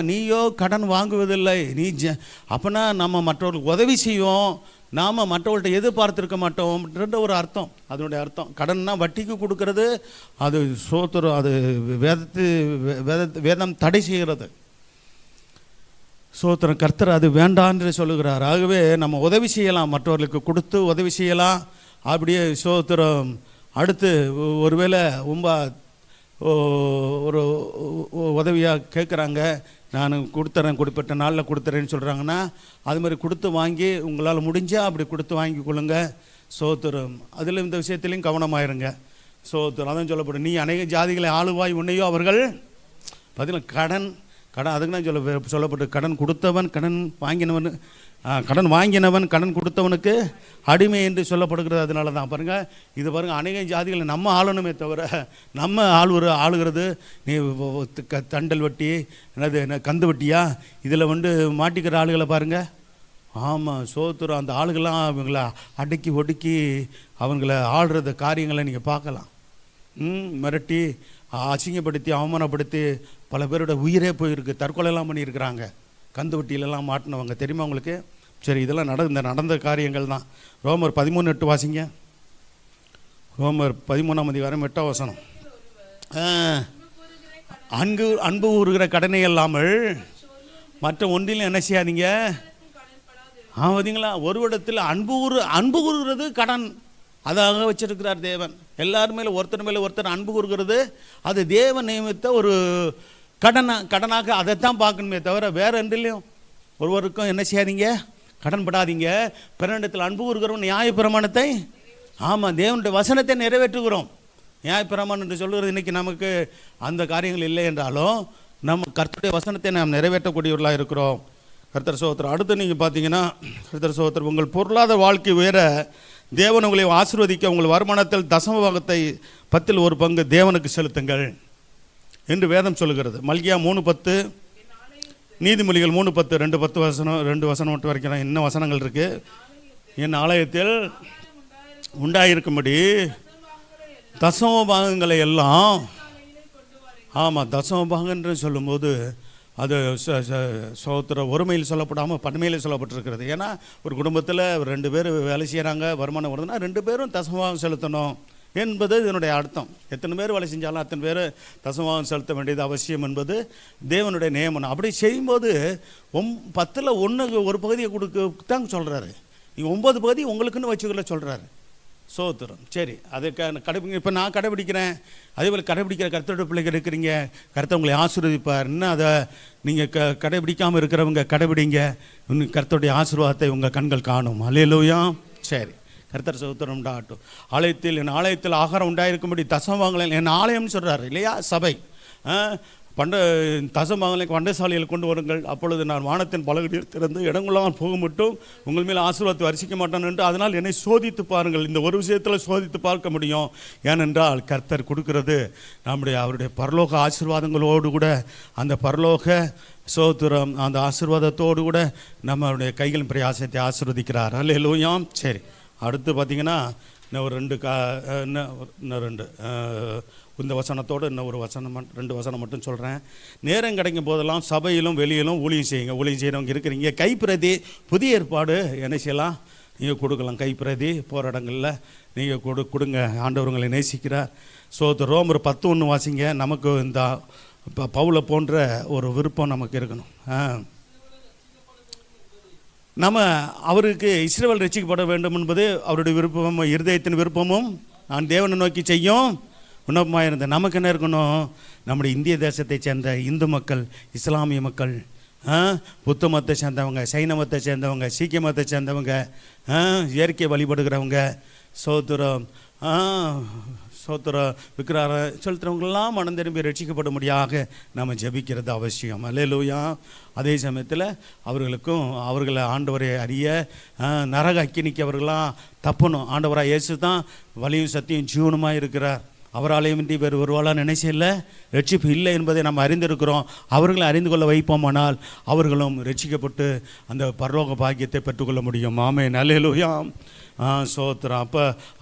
நீயோ கடன் வாங்குவதில்லை. அப்போனா நம்ம மற்றவர்களுக்கு உதவி செய்வோம், நாம் மற்றவர்கள்ட்ட எதிர்பார்த்துருக்க மாட்டோம்ன்ற ஒரு அர்த்தம். அதனுடைய அர்த்தம் கடன்னா வட்டிக்கு கொடுக்கறது, அது சோத்திரம், அது வேதம் தடை செய்கிறது. சோத்திரம். கர்த்தர் அது வேண்டான்னு சொல்லுகிறார். ஆகவே நம்ம உதவி செய்யலாம், மற்றவர்களுக்கு கொடுத்து உதவி செய்யலாம். அப்படியே சோத்திரம். அடுத்து ஒருவேளை ரொம்ப ஒரு உதவியாக கேட்குறாங்க, நான் கொடுப்பட்ட நாளில் கொடுத்துறேன்னு சொல்கிறாங்கன்னா அது மாதிரி கொடுத்து வாங்கி உங்களால் முடிஞ்சால் அப்படி கொடுத்து வாங்கி கொள்ளுங்க. சோத்திரம். அதில் இந்த விஷயத்துலையும் கவனமாயிருங்க. சோத்திரம். அதான் சொல்லப்படும், நீ அநேக ஜாதிகளை ஆளுவாய் உன்னையோ அவர்கள் பார்த்தீங்கன்னா கடன் அதுக்கு தான் சொல்லப்பட்டு கடன் கொடுத்தவன் கடன் வாங்கினவன் கடன் கொடுத்தவனுக்கு அடிமை என்று சொல்லப்படுகிறது. அதனால தான் பாருங்கள், இது பாருங்கள், அநேக ஜாதிகளை நம்ம ஆளணுமே தவிர நம்ம ஆளுகிறது நீ தண்டல் வட்டி கந்து வட்டியா இதில் மாட்டிக்கிற ஆளுகளை பாருங்கள். ஆமாம், சோத்துரும். அந்த ஆளுகள்லாம் அவங்கள அடக்கி ஒடுக்கி அவங்கள ஆளுறத காரியங்களை நீங்கள் பார்க்கலாம். மிரட்டி அசிங்கப்படுத்தி அவமானப்படுத்தி பல பேரோட உயிரே போயிருக்கு, தற்கொலைலாம் பண்ணியிருக்கிறாங்க. கந்து வட்டியிலலாம் மாட்டினவங்க தெரியுமா உங்களுக்கு? சரி, இதெல்லாம் நடந்த காரியங்கள் தான். ரோமர் 13:8 வாசிங்க. ரோமர் 13:8 அன்பு ஊறுகிற கடனை இல்லாமல் மற்ற ஒன்றிலும் என்ன செய்யாதீங்க. பார்த்தீங்களா, ஒரு இடத்துல அன்பு கூறுகிறது கடன், அதாக வச்சிருக்கிறார் தேவன். எல்லார் மேலே ஒருத்தர் அன்பு கூறுகிறது, அது தேவன் நியமித்த ஒரு கடனாக அதைத்தான் பார்க்கணுமே தவிர வேற ரெண்டுலேயும் ஒருவருக்கும் என்ன செய்யாதீங்க, கடன்படாதீங்க. பிறனிடத்தில் அன்பு கூறுகிறோம், நியாயப்பிரமாணத்தை ஆமாம் தேவனுடைய வசனத்தை நிறைவேற்றுகிறோம். நியாயப்பிரமாணம் என்று சொல்கிறது இன்றைக்கி நமக்கு அந்த காரியங்கள் இல்லை என்றாலும் நம்ம கர்த்தருடைய வசனத்தை நாம் நிறைவேற்றக்கூடியவர்களாக இருக்கிறோம். கர்த்தர் சோத்திரம். அடுத்து நீங்கள் பார்த்தீங்கன்னா கர்த்தர் சோத்திரம், உங்கள் பொருளாதார வாழ்க்கை உயர தேவன் உங்களை ஆசீர்வதிக்க உங்கள் வருமானத்தில் தசம பாகத்தை 10% தேவனுக்கு செலுத்துங்கள் என்று வேதம் சொல்லுகிறது. மல்கியா 3:10, நீதிமொழிகள் 3:10, 2 வசனம் மட்டும் வரைக்கும் இன்னும் வசனங்கள் இருக்குது. என் ஆலயத்தில் உண்டாயிருக்கும்படி தசம பாகங்களை எல்லாம், ஆமாம் தசம பாகன்று சொல்லும்போது அது சோத்திர ஒருமையில் சொல்லப்படாமல் பன்மையில் சொல்லப்பட்டிருக்கிறது. ஏன்னா ஒரு குடும்பத்தில் 2 பேர் வேலை செய்கிறாங்க, வருமானம் வருதுன்னா 2 பேரும் தசமபாகம் செலுத்தணும் என்பது இதனுடைய அர்த்தம். எத்தனை பேர் வேலை செஞ்சாலும் அத்தனை பேர் தசமபாகம் செலுத்த வேண்டியது அவசியம் என்பது தேவனுடைய நியமனம். அப்படி செய்யும்போது 10ல் 1 ஒரு பகுதியை கொடுத்தாங்க சொல்கிறாரு. நீங்கள் 9 பகுதி உங்களுக்குன்னு வச்சுக்கல சொல்கிறாரு. சோத்திரம். சரி, அதுக்கு இப்போ நான் கடைபிடிக்கிறேன், அதே போல் கடைபிடிக்கிற கர்த்தருடைய பிள்ளைகள் இருக்கிறீங்க, கர்த்தர் உங்களை ஆசீர்வதிப்பார். இன்னும் அதை நீங்கள் கடைபிடிக்காமல் இருக்கிறவங்க கடைபிடிங்க, இன்னும் கர்த்தருடைய ஆசீர்வாதத்தை உங்கள் கண்கள் காணும். அல்லேலூயா. சரி, கர்த்தர் சோத்திரம் உண்டாகட்டும். என் ஆலயத்தில் ஆகாரம் உண்டாயிருக்கும்படி தசமபாகங்களை, என் ஆலயம்னு சொல்கிறாரு இல்லையா, சபை. தசமபாகங்களை பண்டசாலையில் கொண்டு வருங்கள், அப்பொழுது நான் வானத்தின் பலகடியில் திறந்து இடங்களால் போக மட்டும் உங்கள் மேல் ஆசீர்வாதத்தை வரிசிக்க மாட்டான் என்று, அதனால் என்னை சோதித்து பாருங்கள். இந்த ஒரு விஷயத்தில் சோதித்து பார்க்க முடியும். ஏனென்றால் கர்த்தர் கொடுக்கிறது அவருடைய பரலோக ஆசீர்வாதங்களோடு கூட, அந்த பரலோக சோத்திரம் அந்த ஆசீர்வாதத்தோடு கூட நம்மளுடைய கைகளின் பிரயாசத்தை ஆசீர்வதிக்கிறார். அல்லேலூயா. சரி, அடுத்து பார்த்தீங்கன்னா இன்னும் ஒரு 2 இந்த வசனத்தோடு இன்னும் ஒரு வசனம் 2 வசனம் மட்டும் சொல்கிறேன். நேரம் கிடைக்கும் போதெல்லாம் சபையிலும் வெளியிலும் ஊழியம் செய்யுங்க. ஊழியம் செய்கிறவங்க இருக்கிறீங்க, கைப்பிரதி புதிய ஏற்பாடு என்ன செய்யலாம், நீங்கள் கொடுக்கலாம். கைப்பிரதி போகிற இடங்களில் நீங்கள் கொடுங்க. ஆண்டவர்களை நேசிக்கிறார். ரோமர் 10:1 வாசிங்க. நமக்கு இந்த பவுலை போன்ற ஒரு விருப்பம் நமக்கு இருக்கணும். நம்ம அவருக்கு இஸ்ரவேல் ரட்சிக்கப்பட வேண்டும் என்பது அவருடைய விருப்பமும் இருதயத்தின் விருப்பமும் நான் தேவனை நோக்கி செய்யும் விண்ணப்பமாக இருந்தேன். நமக்கு என்ன இருக்கணும், நம்முடைய இந்திய தேசத்தை சேர்ந்த இந்து மக்கள், இஸ்லாமிய மக்கள், புத்த மதத்தை சேர்ந்தவங்க, சைன மதத்தை சேர்ந்தவங்க, சீக்கிய மதத்தை சேர்ந்தவங்க, இயற்கை வழிபடுகிறவங்க, சோத்திரம் விக்கிரார செலுத்துறவங்கெல்லாம் மனம் திரும்பி ரட்சிக்கப்படும்படியாக நம்ம ஜெபிக்கிறது அவசியம். அல்லேலூயா. அதே சமயத்தில் அவர்களை ஆண்டவரை அறிய நரக அக்கினிக்கு அவர்களாம் தப்பணும். ஆண்டவராக இயேசு தான் வலியும் சத்தியும் ஜீவனுமாக இருக்கிறார். அவராலேயுமின்றி வேறு ஒருவாளால் நினைச்சல ரட்சிப்பு இல்லை என்பதை நம்ம அறிந்திருக்கிறோம். அவர்களை அறிந்து கொள்ள வைப்போமானால் அவர்களும் ரட்சிக்கப்பட்டு அந்த பரலோக பாக்கியத்தை பெற்றுக்கொள்ள முடியும். ஆமென். அல்லேலூயா. சோத்திரம்.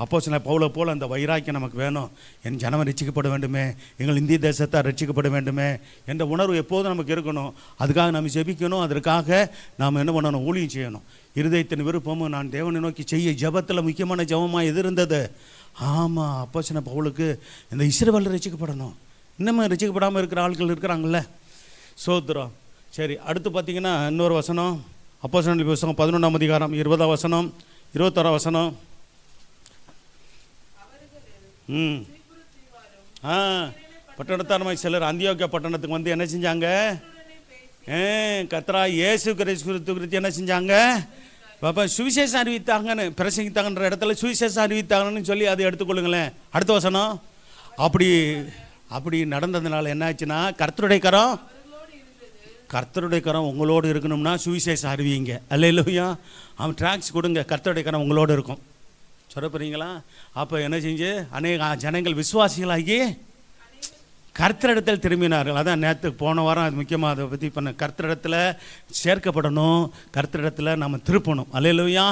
அப்போ சில பவுலை போல் அந்த வைராக்கியம் நமக்கு வேணும். என் ஜனம் ரட்சிக்கப்பட வேண்டுமே, எங்கள் இந்திய தேசத்தை ரட்சிக்கப்பட வேண்டுமே என்ற உணர்வு எப்போதும் நமக்கு இருக்கணும். அதுக்காக நம்ம ஜெபிக்கணும். அதற்காக நாம் என்ன பண்ணணும், ஊழியம் செய்யணும். இருதயத்தின் விருப்பமும் நான் தேவனை நோக்கி செய்ய ஜெபத்தில் முக்கியமான ஜெபமாக எது இருந்தது. ஆமாம், அப்போ சின்ன பவுலுக்கு இந்த இஸ்ரவேல் ரட்சிக்கப்படணும். இன்னமும் ரட்சிக்கப்படாமல் இருக்கிற ஆட்கள் இருக்கிறாங்கள்ல. சோத்திரம். சரி, அடுத்து பார்த்தீங்கன்னா இன்னொரு வசனம், அப்போஸ்தலர் புத்தகம் 11ஆம் அதிகாரம் 20ஆம் வசனம் 21ஆம் வசனம். பட்டணத்தார் சிலர் அந்தியோக்கியா பட்டணத்துக்கு வந்து என்ன செஞ்சாங்க, கர்த்தராகிய இயேசு கிறிஸ்து குறித்து என்ன செஞ்சாங்க, பாப்பா சுவிசேஷம் அறிவித்தாங்கன்னு, பிரசங்கித்தாங்கன்ற இடத்துல சுவிசேஷம் அறிவித்தாங்கன்னு சொல்லி அதை எடுத்துக்கொள்ளுங்களேன். அடுத்த வசனம். அப்படி நடந்ததுனால என்ன ஆச்சுன்னா, கர்த்தருடைய கரம் உங்களோடு இருக்கணும்னா சுவிசேஷம் அறிவிங்க. அல்லேலூயா. அவன் ட்ராக்ஸ் கொடுங்க, கர்த்தருடைய கரம் உங்களோடு இருக்கும். சொல்ல போகிறீங்களா? அப்போ என்ன செஞ்சு அநேக ஜனங்கள் விசுவாசிகளாகி கர்த்தரிடத்தில் திரும்பினார்கள். அதான் நேற்றுக்கு போன வாரம் அது முக்கியமாக அதை பற்றி பண்ண. கர்த்தரிடத்தில் சேர்க்கப்படணும், கர்த்தரிடத்தில் நம்ம திருப்பணும். அல்லேலூயா.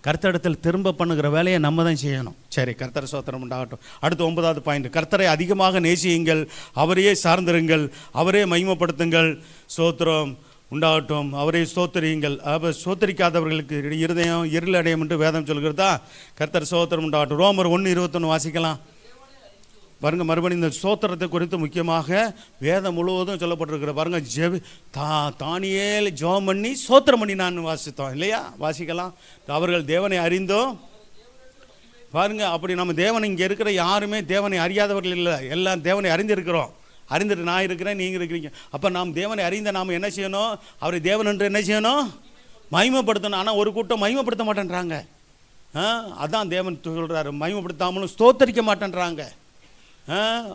கர்த்தரிடத்தில் திரும்ப பண்ணுகிற வேலையை நம்ம தான் செய்யணும். சரி, கர்த்தர் ஸ்தோத்திரம் உண்டாகட்டும். அடுத்து 9வது பாயிண்ட், கர்த்தரை அதிகமாக நேசியுங்கள், அவரையே சார்ந்திருங்கள், அவரே மகிமைப்படுத்துங்கள். ஸ்தோத்திரம் உண்டாகட்டும், அவரை ஸ்தோத்திரியுங்கள். அப்போ ஸ்தோத்திரிக்காதவர்களுக்கு இருதயம் இருள் அடையும் என்று வேதம் சொல்கிறதா. கர்த்தர் ஸ்தோத்திரம் உண்டாகட்டும். ரோமர் 1:21 வாசிக்கலாம் பாருங்க. மறுபடியும் இந்த ஸ்தோத்திரத்தை குறித்து முக்கியமாக வேதம் முழுவதும் சொல்லப்பட்டிருக்கிற பாருங்க. தானியேல் ஜெபம் பண்ணி ஸ்தோத்திரம் பண்ணி நான் வாசித்தோம் இல்லையா, வாசிக்கலாம். அவர்கள் தேவனை அறிந்தோம் பாருங்க. அப்படி நம்ம தேவனை, இங்கே இருக்கிற யாருமே தேவனை அறியாதவர்கள் இல்லை, எல்லாம் தேவனை அறிந்திருக்கிறோம். அறிந்துட்டு நான் இருக்கிறேன், நீங்கள் இருக்கிறீங்க. அப்போ நாம் தேவனை அறிந்த நாம் என்ன செய்யணும், அவரை தேவன் என்று என்ன செய்யணும், மகிமைப்படுத்தணும். ஆனால் ஒரு கூட்டம் மகிமைப்படுத்த மாட்டேன்றாங்க. அதான் தேவன் சொல்கிறாரு, மகிமைப்படுத்தாமலும் ஸ்தோத்தரிக்க மாட்டேன்றாங்க.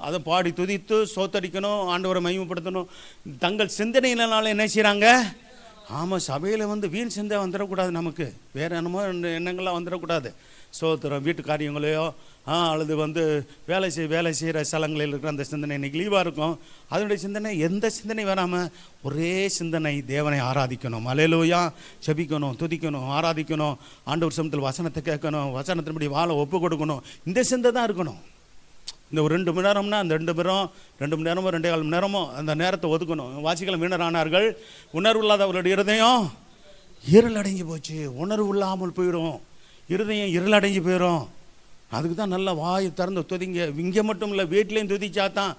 அதை பாடி துதித்து ஸ்தோத்தரிக்கணும், ஆண்டவரை மகிமைப்படுத்தணும். தங்கள் சிந்தனையினால என்ன செய்கிறாங்க? ஆமாம், சபையில் வந்து வீண் சிந்தை வந்துடக்கூடாது, நமக்கு வேறு என்னமோ எண்ணங்கள்லாம் வந்துடக்கூடாது. ஸ்தோத்திரம். வீட்டு காரியங்களையோ அல்லது வந்து வேலை செய்கிற ஸ்தலங்களில் இருக்கிற அந்த சிந்தனை இன்றைக்கி லீவாக இருக்கும், அதனுடைய சிந்தனை எந்த சிந்தனை வராமல் ஒரே சிந்தனை, தேவனை ஆராதிக்கணும், அல்லேலூயா, ஜெபிக்கணும், துதிக்கணும், ஆராதிக்கணும், ஆண்டவர் சமூகத்தில் வசனத்தை கேட்கணும், வசனத்தின்படி வாழ ஒப்பு கொடுக்கணும். இந்த சிந்தை தான் இருக்கணும். இந்த ஒரு 2 மணி நேரம்னா அந்த 2 மணி நேரமோ 2.25 மணி நேரமோ அந்த நேரத்தை ஒதுக்கணும். வாசிகள் வீணரானார்கள். உணர்வு இல்லாதவர்களுடைய இருதயம் இருள் அடைஞ்சு போச்சு. உணர்வு இல்லாமல் போயிடும், இருதயம் இருள் அடைஞ்சு போயிடும். அதுக்கு தான் நல்லா வாய் திறந்து துதிங்க. இங்கே மட்டும் இல்லை, வீட்லேயும் துதிச்சா தான்.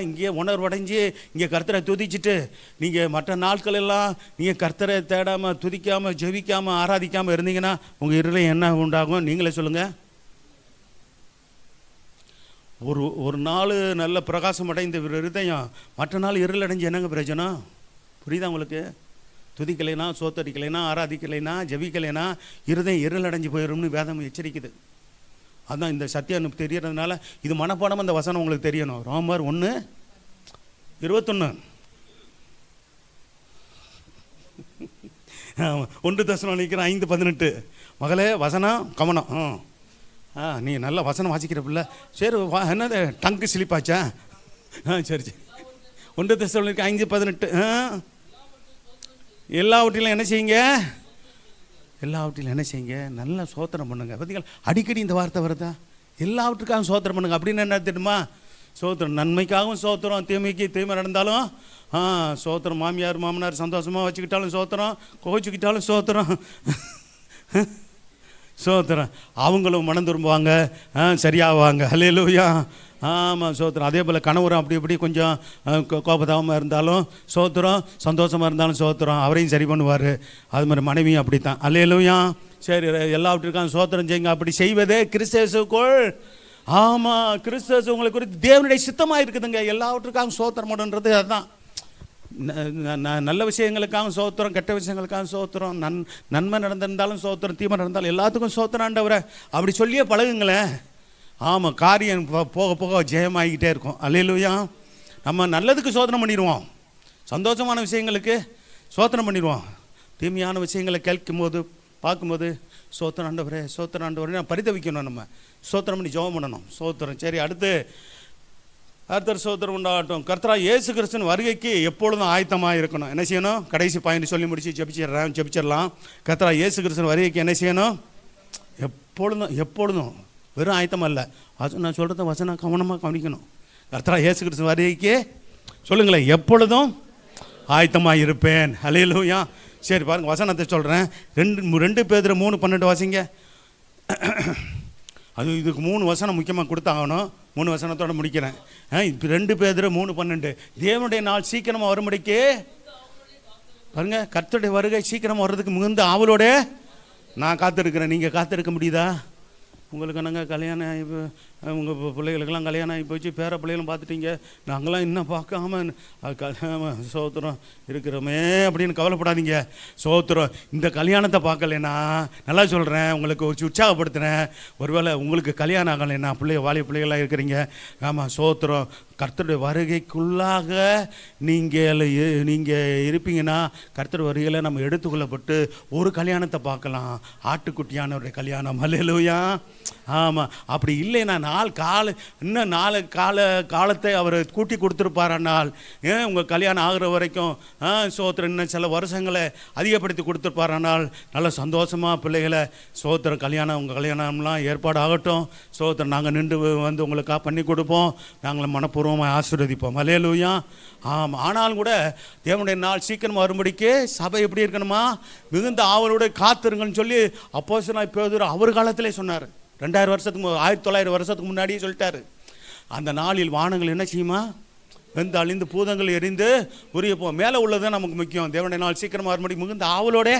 இங்கே உணர்வு அடைஞ்சு இங்கே கர்த்தரை துதிச்சுட்டு நீங்கள் மற்ற நாட்கள் எல்லாம் நீங்கள் கர்த்தரை தேடாமல், துதிக்காமல், ஜெபிக்காமல், ஆராதிக்காமல் இருந்தீங்கன்னா உங்கள் இருளையும் என்ன உண்டாகும்? நீங்களே சொல்லுங்கள். ஒரு நாள் நல்ல பிரகாசம் அடைந்த இருதயம் மற்ற நாள் இருள் அடைஞ்சு என்னங்க பிரயோஜனம்? புரியுதா உங்களுக்கு? துதிக்கலைனா, சோத்தரிக்கலைனா, ஆராதிக்கலைனா, ஜெபிக்கலைனா இருதயம் இருள் அடைஞ்சு போயிடும்னு வேதம் எச்சரிக்குது. அதுதான் இந்த சத்தியம் தெரியறதுனால இது மனப்பாடம் அந்த வசனம் உங்களுக்கு தெரியணும். ரோமர் 1:21, 1 தெசலோனிக்கர் 5:18. மகளே வசனம் கவனம். நீ நல்ல வசனம் வாசிக்கிற பிள்ளை. சரி, என்னது டங்கு ஸ்லிப்பாச்சா? சரி சரி. 1 தெசலோனிக்கர் 5:18. எல்லாவற்றிலும் என்ன செய்யுங்க? எல்லாவற்றிலும் என்ன செய்யுங்க? நல்லா சோத்திரம் பண்ணுங்க. பார்த்தீங்களா, அடிக்கடி இந்த வார்த்தை வருதா? எல்லாவற்றுக்காகவும் சோத்திரம் பண்ணுங்க. அப்படின்னு என்ன தெரியுமா? சோத்திரம் நன்மைக்காகவும் சோத்திரம், தீமைக்கு தீமை நடந்தாலும் சோத்திரம். மாமியார் மாமனார் சந்தோஷமாக வச்சுக்கிட்டாலும் சோத்திரம், கோச்சிக்கிட்டாலும் சோத்திரம். சோத்திரம். அவங்களும் மனம் திரும்புவாங்க, சரியாவாங்க. அல்லேலூயா. ஆமாம், சோத்திரம். அதே போல் கணவரும் அப்படி இப்படி கொஞ்சம் கோபதாபமாக இருந்தாலும் சோத்திரம், சந்தோஷமாக இருந்தாலும் சோத்திரம், அவரையும் சரி பண்ணுவார். அது மாதிரி மனைவியும் அப்படித்தான். அல்லேலூயா. சரி, எல்லாவற்றுக்கும் சோத்திரம் செய்யுங்க. அப்படி செய்வதே கிறிஸ்தேசுக்குள். ஆமாம், கிறிஸ்தேசு உங்களை குறித்து தேவனுடைய சித்தமாக இருக்குதுங்க. எல்லாவற்றுக்காகவும் சோத்திரம் பண்ணுன்றது அதுதான். நல்ல விஷயங்களுக்காக சோத்திரம், கெட்ட விஷயங்களுக்காக சோத்திரம், நன்மை நடந்திருந்தாலும் சோத்திரம், தீமை நடந்தாலும் எல்லாத்துக்கும் சோத்திரம் ஆண்டவரை அப்படி சொல்லியே பழகுங்களேன். ஆமாம், காரியம் போக போக ஜெயமாகிக்கிட்டே இருக்கும். அல்லேலூயா. நம்ம நல்லதுக்கு சோதனை பண்ணிடுவோம், சந்தோஷமான விஷயங்களுக்கு சோத்திரம் பண்ணிடுவோம். தீமையான விஷயங்களை கேட்கும்போது பார்க்கும்போது சோத்திரம் ஆண்டவரே, சோத்திரம் ஆண்டவரே நான் பரிதவிக்கணும். நம்ம சோத்திரம் பண்ணி ஜெபம் பண்ணணும். சோத்திரம். சரி, அடுத்து சோத்திரம் உண்டாகட்டும். கர்த்தராகிய இயேசு கிறிஸ்துவின் வருகைக்கு எப்பொழுதும் ஆயத்தமாக இருக்கணும். என்ன செய்யணும்? கடைசி பாயிண்ட் சொல்லி முடிச்சு ஜெபிச்சிடலாம். கர்த்தராகிய இயேசு கிறிஸ்துவின் வருகைக்கு என்ன செய்யணும்? எப்பொழுதும் வெறும் ஆயத்தமாக இல்லை. நான் சொல்கிறத வசனம் கவனமாக கவனிக்கணும். கர்த்தராகிய இயேசு கிறிஸ்துவின் வருகைக்கு சொல்லுங்களேன், எப்பொழுதும் ஆயத்தமாக இருப்பேன். அல்லேலூயா. சரி பாருங்க, வசனத்தை சொல்கிறேன். 2 பேதுரு 3:12 வாசிங்க. அது இதுக்கு 3 வசனம் முக்கியமாக கொடுத்தாகணும். 3 வசனத்தோடு முடிக்கிறேன். இப்போ 2 பேதுரு 3:12. தேவனுடைய நாள் சீக்கிரமாக வரும்படிக்கு பாருங்க, கர்த்தருடைய வருகை சீக்கிரமாக வர்றதுக்கு மிகுந்த ஆவலோட நான் காத்திருக்கிறேன். நீங்கள் காத்திருக்க முடியுதா? உங்களுக்கு என்னங்க கல்யாணம் இப்போ உங்கள் பிள்ளைகளுக்கெல்லாம் கல்யாணம் ஆகி போச்சு, பேர பிள்ளைகளும் பார்த்துட்டீங்க, நாங்களாம் இன்னும் பார்க்காம சோத்திரம் இருக்கிறோமே அப்படின்னு கவலைப்படாதீங்க. சோத்திரம். இந்த கல்யாணத்தை பார்க்கலைன்னா நல்லா சொல்கிறேன், உங்களுக்கு ஒரு உற்சாகப்படுத்துகிறேன். ஒருவேளை உங்களுக்கு கல்யாணம் ஆகலைன்னா வாலிப பிள்ளைகளாக இருக்கிறீங்க, ஆமாம் சோத்திரம், கர்த்தருடைய வருகைக்குள்ளாக நீங்கள் இருப்பீங்கன்னா கர்த்தர் வருகையில் நம்ம எடுத்துக்கொள்ளப்பட்டு ஒரு கல்யாணத்தை பார்க்கலாம். ஆட்டுக்குட்டியானவருடைய கல்யாணம். அல்லேலூயா. ஆமாம். அப்படி இல்லைன்னா இன்னும் 4 காலத்தை அவர் கூட்டி கொடுத்துருப்பாரானால், உங்கள் கல்யாணம் ஆகிற வரைக்கும் சோத்திரம் இன்னும் சில வருஷங்களை அதிகப்படுத்தி கொடுத்துருப்பாரானால் நல்ல சந்தோஷமாக பிள்ளைகளை சோத்திரம் கல்யாணம், உங்கள் கல்யாணம்லாம் ஏற்பாடு ஆகட்டும். சோத்திரம் நாங்கள் நின்று வந்து உங்களுக்காக பண்ணி கொடுப்போம், நாங்கள் மனப்பூர்வமாக ஆசீர்வதிப்போம். அல்லேலூயா. ஆமாம். ஆனாலும் கூட தேவனுடைய நாள் சீக்கிரமாக வரும்படிக்கு சபை எப்படி இருக்கணுமா? மிகுந்த ஆவலோட காத்திருங்கன்னு சொல்லி அப்போஸ்தலனாகிய பேதுரு அவர் காலத்திலே சொன்னார். 1900 வருஷத்துக்கு முன்னாடியே சொல்லிட்டாரு. அந்த நாளில் வானங்கள் என்ன செய்யுமா? வெந்து அழிந்து பூதங்கள் எரிந்து உரிய மேலே உள்ளது நமக்கு முக்கியம். தேவனுடைய நாள் சீக்கிரமாக வரும்படி மிகுந்த ஆவலோடே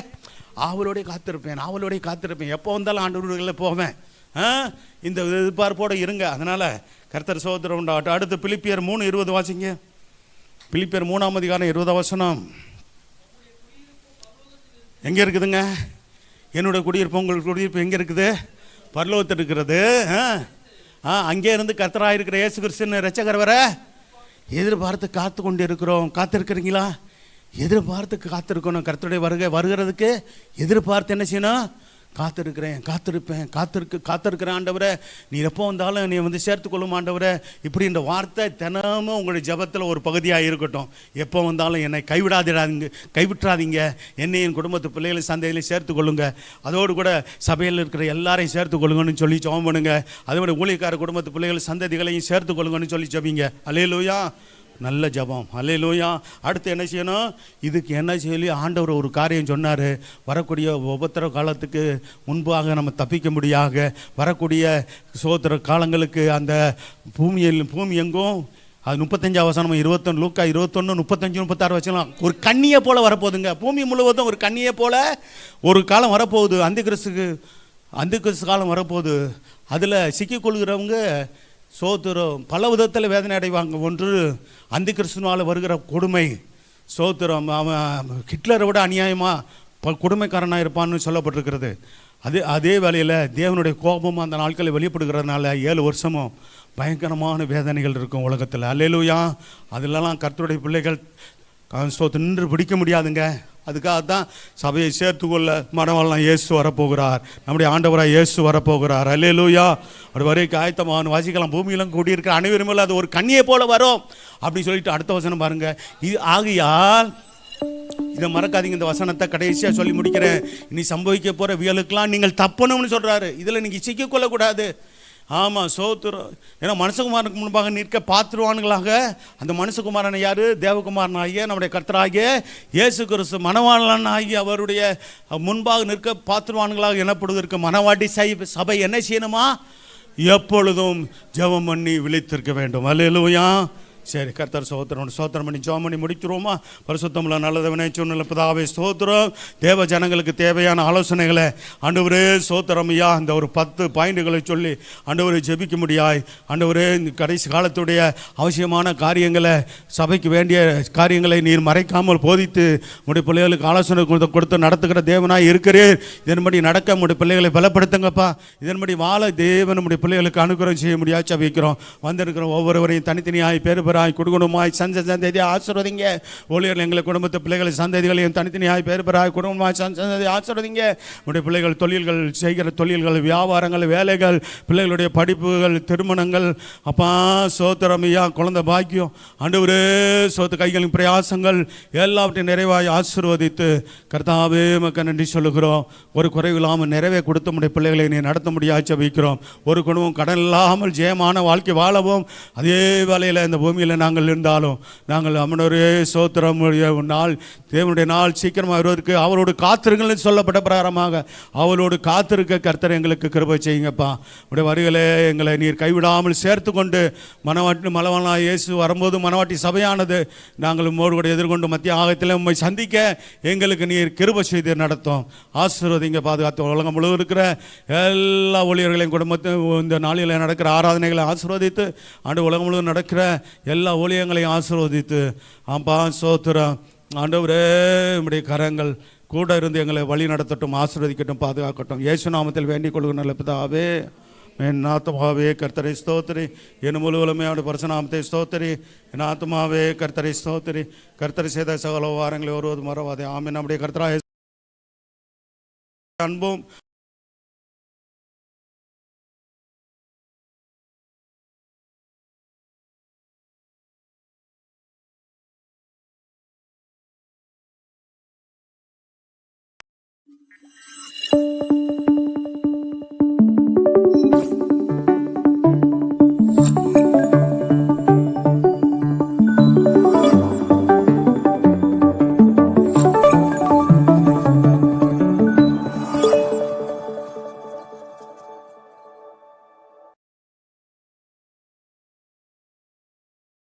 காத்திருப்பேன். எப்போ வந்தாலும் ஆண்டவர்களில் போவேன். இந்த எதிர்பார்ப்போடு இருங்க. அதனால் கர்த்தர் சோதரம் உண்டாகட்டும். அடுத்து பிலிப்பியர் 3:20 வாசிங்க. பிலிப்பியர் 3:20 20 வசனம். எங்கே இருக்குதுங்க? என்னுடைய குடியிருப்பு, உங்கள் குடியிருப்பு எங்கே இருக்குது? பரலோகத்தில் இருக்கிறது. அங்கே இருந்து கர்த்தராக இருக்கிற இயேசு கிறிஸ்துவின் இரட்சகர் வர எதிர்பார்த்து காத்து கொண்டு இருக்கிறோம். காத்திருக்கிறீங்களா? எதிர்பார்த்து காத்திருக்கணும். கர்த்தருடைய வருகிறதுக்கு எதிர்பார்த்து என்ன செய்யணும்? காத்திருக்கிறேன் ஆண்டவரை, நீ எப்போ வந்தாலும் நீ வந்து சேர்த்துக்கொள்ளும் ஆண்டவரை. இப்படி இந்த வார்த்தை தினமும் உங்களுடைய ஜபத்தில் ஒரு பகுதியாக இருக்கட்டும். எப்போ வந்தாலும் என்னை கைவிட்டுறாதீங்க. என்னை என் குடும்பத்து பிள்ளைகளை சந்தையிலையும் சேர்த்துக்கொள்ளுங்க. அதோடு கூட சபையில் இருக்கிற எல்லாரையும் சேர்த்துக்கொள்ளுங்கன்னு சொல்லி ஜெபம் பண்ணுங்க. அதோட ஊழியக்கார குடும்பத்து பிள்ளைகள் சந்ததிகளையும் சேர்த்துக்கொள்ளுங்கன்னு சொல்லி ஜெபிங்க. அல்லேலூயா. நல்ல ஜபம். அல்லேலூயா. அடுத்து என்ன செய்யணும்? இதுக்கு என்ன சொல்லி ஆண்டவர் ஒரு காரியம் சொன்னார். வரக்கூடிய உபத்திர காலத்துக்கு முன்பாக நம்ம தப்பிக்க முடியாக வரக்கூடிய சோத்திர காலங்களுக்கு அந்த பூமி எங்கும் அது 35 வசனம் 21 லூக்கா 21 35 36 வச்சுக்கலாம். ஒரு கண்ணியை போல் வரப்போகுதுங்க. பூமி முழுவதும் ஒரு கண்ணியை போல் ஒரு காலம் வரப்போகுது. அந்த கிறிஸ்து காலம் வரப்போகுது. அதில் சிக்கிக்கொள்கிறவங்க சோத்திரம் பல விதத்தில் வேதனை அடைவாங்க. ஒன்று, அந்த கிறிஸ்துவால் வருகிற கொடுமை. சோத்திரம் அவன் ஹிட்லரை விட அநியாயமாக கொடுமைக்காரனாக இருப்பான்னு சொல்லப்பட்டிருக்கிறது. அதே வேளையில் தேவனுடைய கோபமும் அந்த நாட்களில் வெளிப்படுகிறதுனால 7 வருஷமும் பயங்கரமான வேதனைகள் இருக்கும் உலகத்தில். அல்லேலூயா. அதிலெல்லாம் கர்த்தருடைய பிள்ளைகள் நின்று பிடிக்க முடியாதுங்க. அதுக்காகத்தான் சபையை சேர்த்துக்கொள்ள மனவாளன் இயேசு வரப்போகிறார். நம்முடைய ஆண்டவராக இயேசு வரப்போகிறார். அல்லேலூயா. ஒரு வரைக்கும் ஆயத்தமான வாசிக்கலாம். பூமியிலும் கூடியிருக்கிற அனைவரும் அது ஒரு கண்ணியை போல வரும் அப்படின்னு சொல்லிட்டு அடுத்த வசனம் பாருங்க. இது ஆகையால் இதை மறக்காதீங்க. இந்த வசனத்தை கடைசியாக சொல்லி முடிக்கிறேன். இனி சம்பவிக்க போகிற வியலுக்கெல்லாம் நீங்கள் தப்பணும்னு சொல்கிறாரு. இதில் நீங்கள் சிக்கிக்கொள்ளக்கூடாது. ஆமாம், சோத்திரம். ஏன்னா மனுஷகுமாரனுக்கு முன்பாக நிற்க பாத்துருவானுங்களாக. அந்த மனுஷகுமாரன் யார்? தேவகுமாரன் ஆகிய நம்முடைய கர்த்தராகிய இயேசு கிறிஸ்து மணவாளன் ஆகிய அவருடைய முன்பாக நிற்க பாத்துருவானுங்களாக எனப்படுவதற்கு மணவாட்டி சபை என்ன செய்யணுமா? எப்பொழுதும் ஜெபம் பண்ணி விழித்திருக்க வேண்டும். அல்லேலூயா. சரி, கர்த்தர் சோத்திரம் பண்ணி ஜெபம் பண்ணி முடிக்கிறோமா? பரிசுத்தமுள்ள நல்லதவனே சொன்ன பிதாவே ஸ்தோத்திரம். தேவ ஜனங்களுக்கு தேவையான ஆலோசனைகளை ஆண்டவரே ஸ்தோத்திரம் ஐயா. இந்த ஒரு 10 பாயிண்டுகளை சொல்லி ஆண்டவரை ஜெபிக்க முடியாய். ஆண்டவரே, இந்த கடைசி காலத்துடைய அவசியமான காரியங்களை, சபைக்கு வேண்டிய காரியங்களை நீர் மறைக்காமல் போதித்து உடைய பிள்ளைகளுக்கு ஆலோசனை கொடுத்து நடத்துகிற தேவனாய் இருக்கிறேன். இதன்படி நடக்க உடைய பிள்ளைகளை பலப்படுத்துங்கப்பா. இதன்படி வாழ தேவன் நம்முடைய பிள்ளைகளுக்கு அனுகிரகம் செய்ய முடியாது ஜெபிக்கிறோம். வந்திருக்கிற ஒவ்வொருவரையும் தனித்தனியாய் பேர் குடும்பமாய் சந்ததியை ஆசீர்வதிங்க. ஊழியர்கள் எங்களை குடும்பத்து பிள்ளைகளை சந்ததிகளையும் தனித்தனியாய் பேர் குடும்பமாய் சந்ததியை ஆசீர்வதிங்க. உடைய பிள்ளைகள் தொழில்கள் செய்கிற தொழில்கள், வியாபாரங்கள், வேலைகள், பிள்ளைகளுடைய படிப்புகள், திருமணங்கள், அப்பா சோத்திரமையா, குழந்தை பாக்கியம், ஆண்டவரே சோத்து கைகளின் பிரயாசங்கள் எல்லாவற்றையும் நிறைவாய் ஆசீர்வதித்து கர்த்தாவே மக்கள் நன்றி சொல்லுகிறோம். ஒரு குறைவில்லாமல் நிறைவே கொடுத்த முடிய பிள்ளைகளை நீ நடத்த முடியாது ஜெபிக்கிறோம். ஒரு குடும்பம் கடன் இல்லாமல் ஜெயமான வாழ்க்கை வாழவும். அதே வேளையில் இந்த பூமியில் நாங்கள் இருந்தாலும் நாங்கள் அவனுடைய சோத்திரம் நாள், தேவனுடைய நாள் சீக்கிரமாக வருவதற்கு அவரோடு காத்திருங்கள் சொல்லப்பட்ட பிரகாரமாக அவளோடு காத்திருக்க கர்த்தர் எங்களுக்கு கிருபை செய்யுங்கப்பா. உடைய வருகளை எங்களை நீர் கைவிடாமல் சேர்த்து கொண்டு மணவாளனா இயேசு வரும்போது மணவாட்டி சபையானது நாங்கள் உம்மோடு கூட எதிர்கொண்டு மத்திய ஆகத்தில் உண்மை சந்திக்க எங்களுக்கு நீர் கிருபை செய்து நடத்தும். ஆசீர்வதிங்க, பாதுகாத்து உலகம் முழுவதும் இருக்கிற எல்லா ஊழியர்களையும் குடும்பத்தை இந்த நாளில் நடக்கிற ஆராதனைகளை ஆசீர்வதித்து ஆண்டு உலகம் முழுவதும் நடக்கிற எல்லா ஊழியங்களையும் ஆசீர்வதித்து ஆம்பா சோத்திரம் ஆண்டவரே நம்முடைய கரங்கள் கூட இருந்து எங்களை வழி நடத்தட்டும், ஆசீர்வதிக்கட்டும், பாதுகாக்கட்டும். இயேசு நாமத்தில் வேண்டிக் கொள்கிற நல்ல பிதாவே. என் ஆத்மாவே கர்த்தரை ஸ்தோத்திரி, என் முழுவலுமே அவருடைய பரிசுநாமத்தை ஸ்தோத்திரி. என் ஆத்மாவே கர்த்தரை ஸ்தோத்திரி. கர்த்தரை செய்த சகல வாரங்களை ஒருவது மறவாதே. ஆமென். நம்முடைய கர்த்தராகிய அன்பும்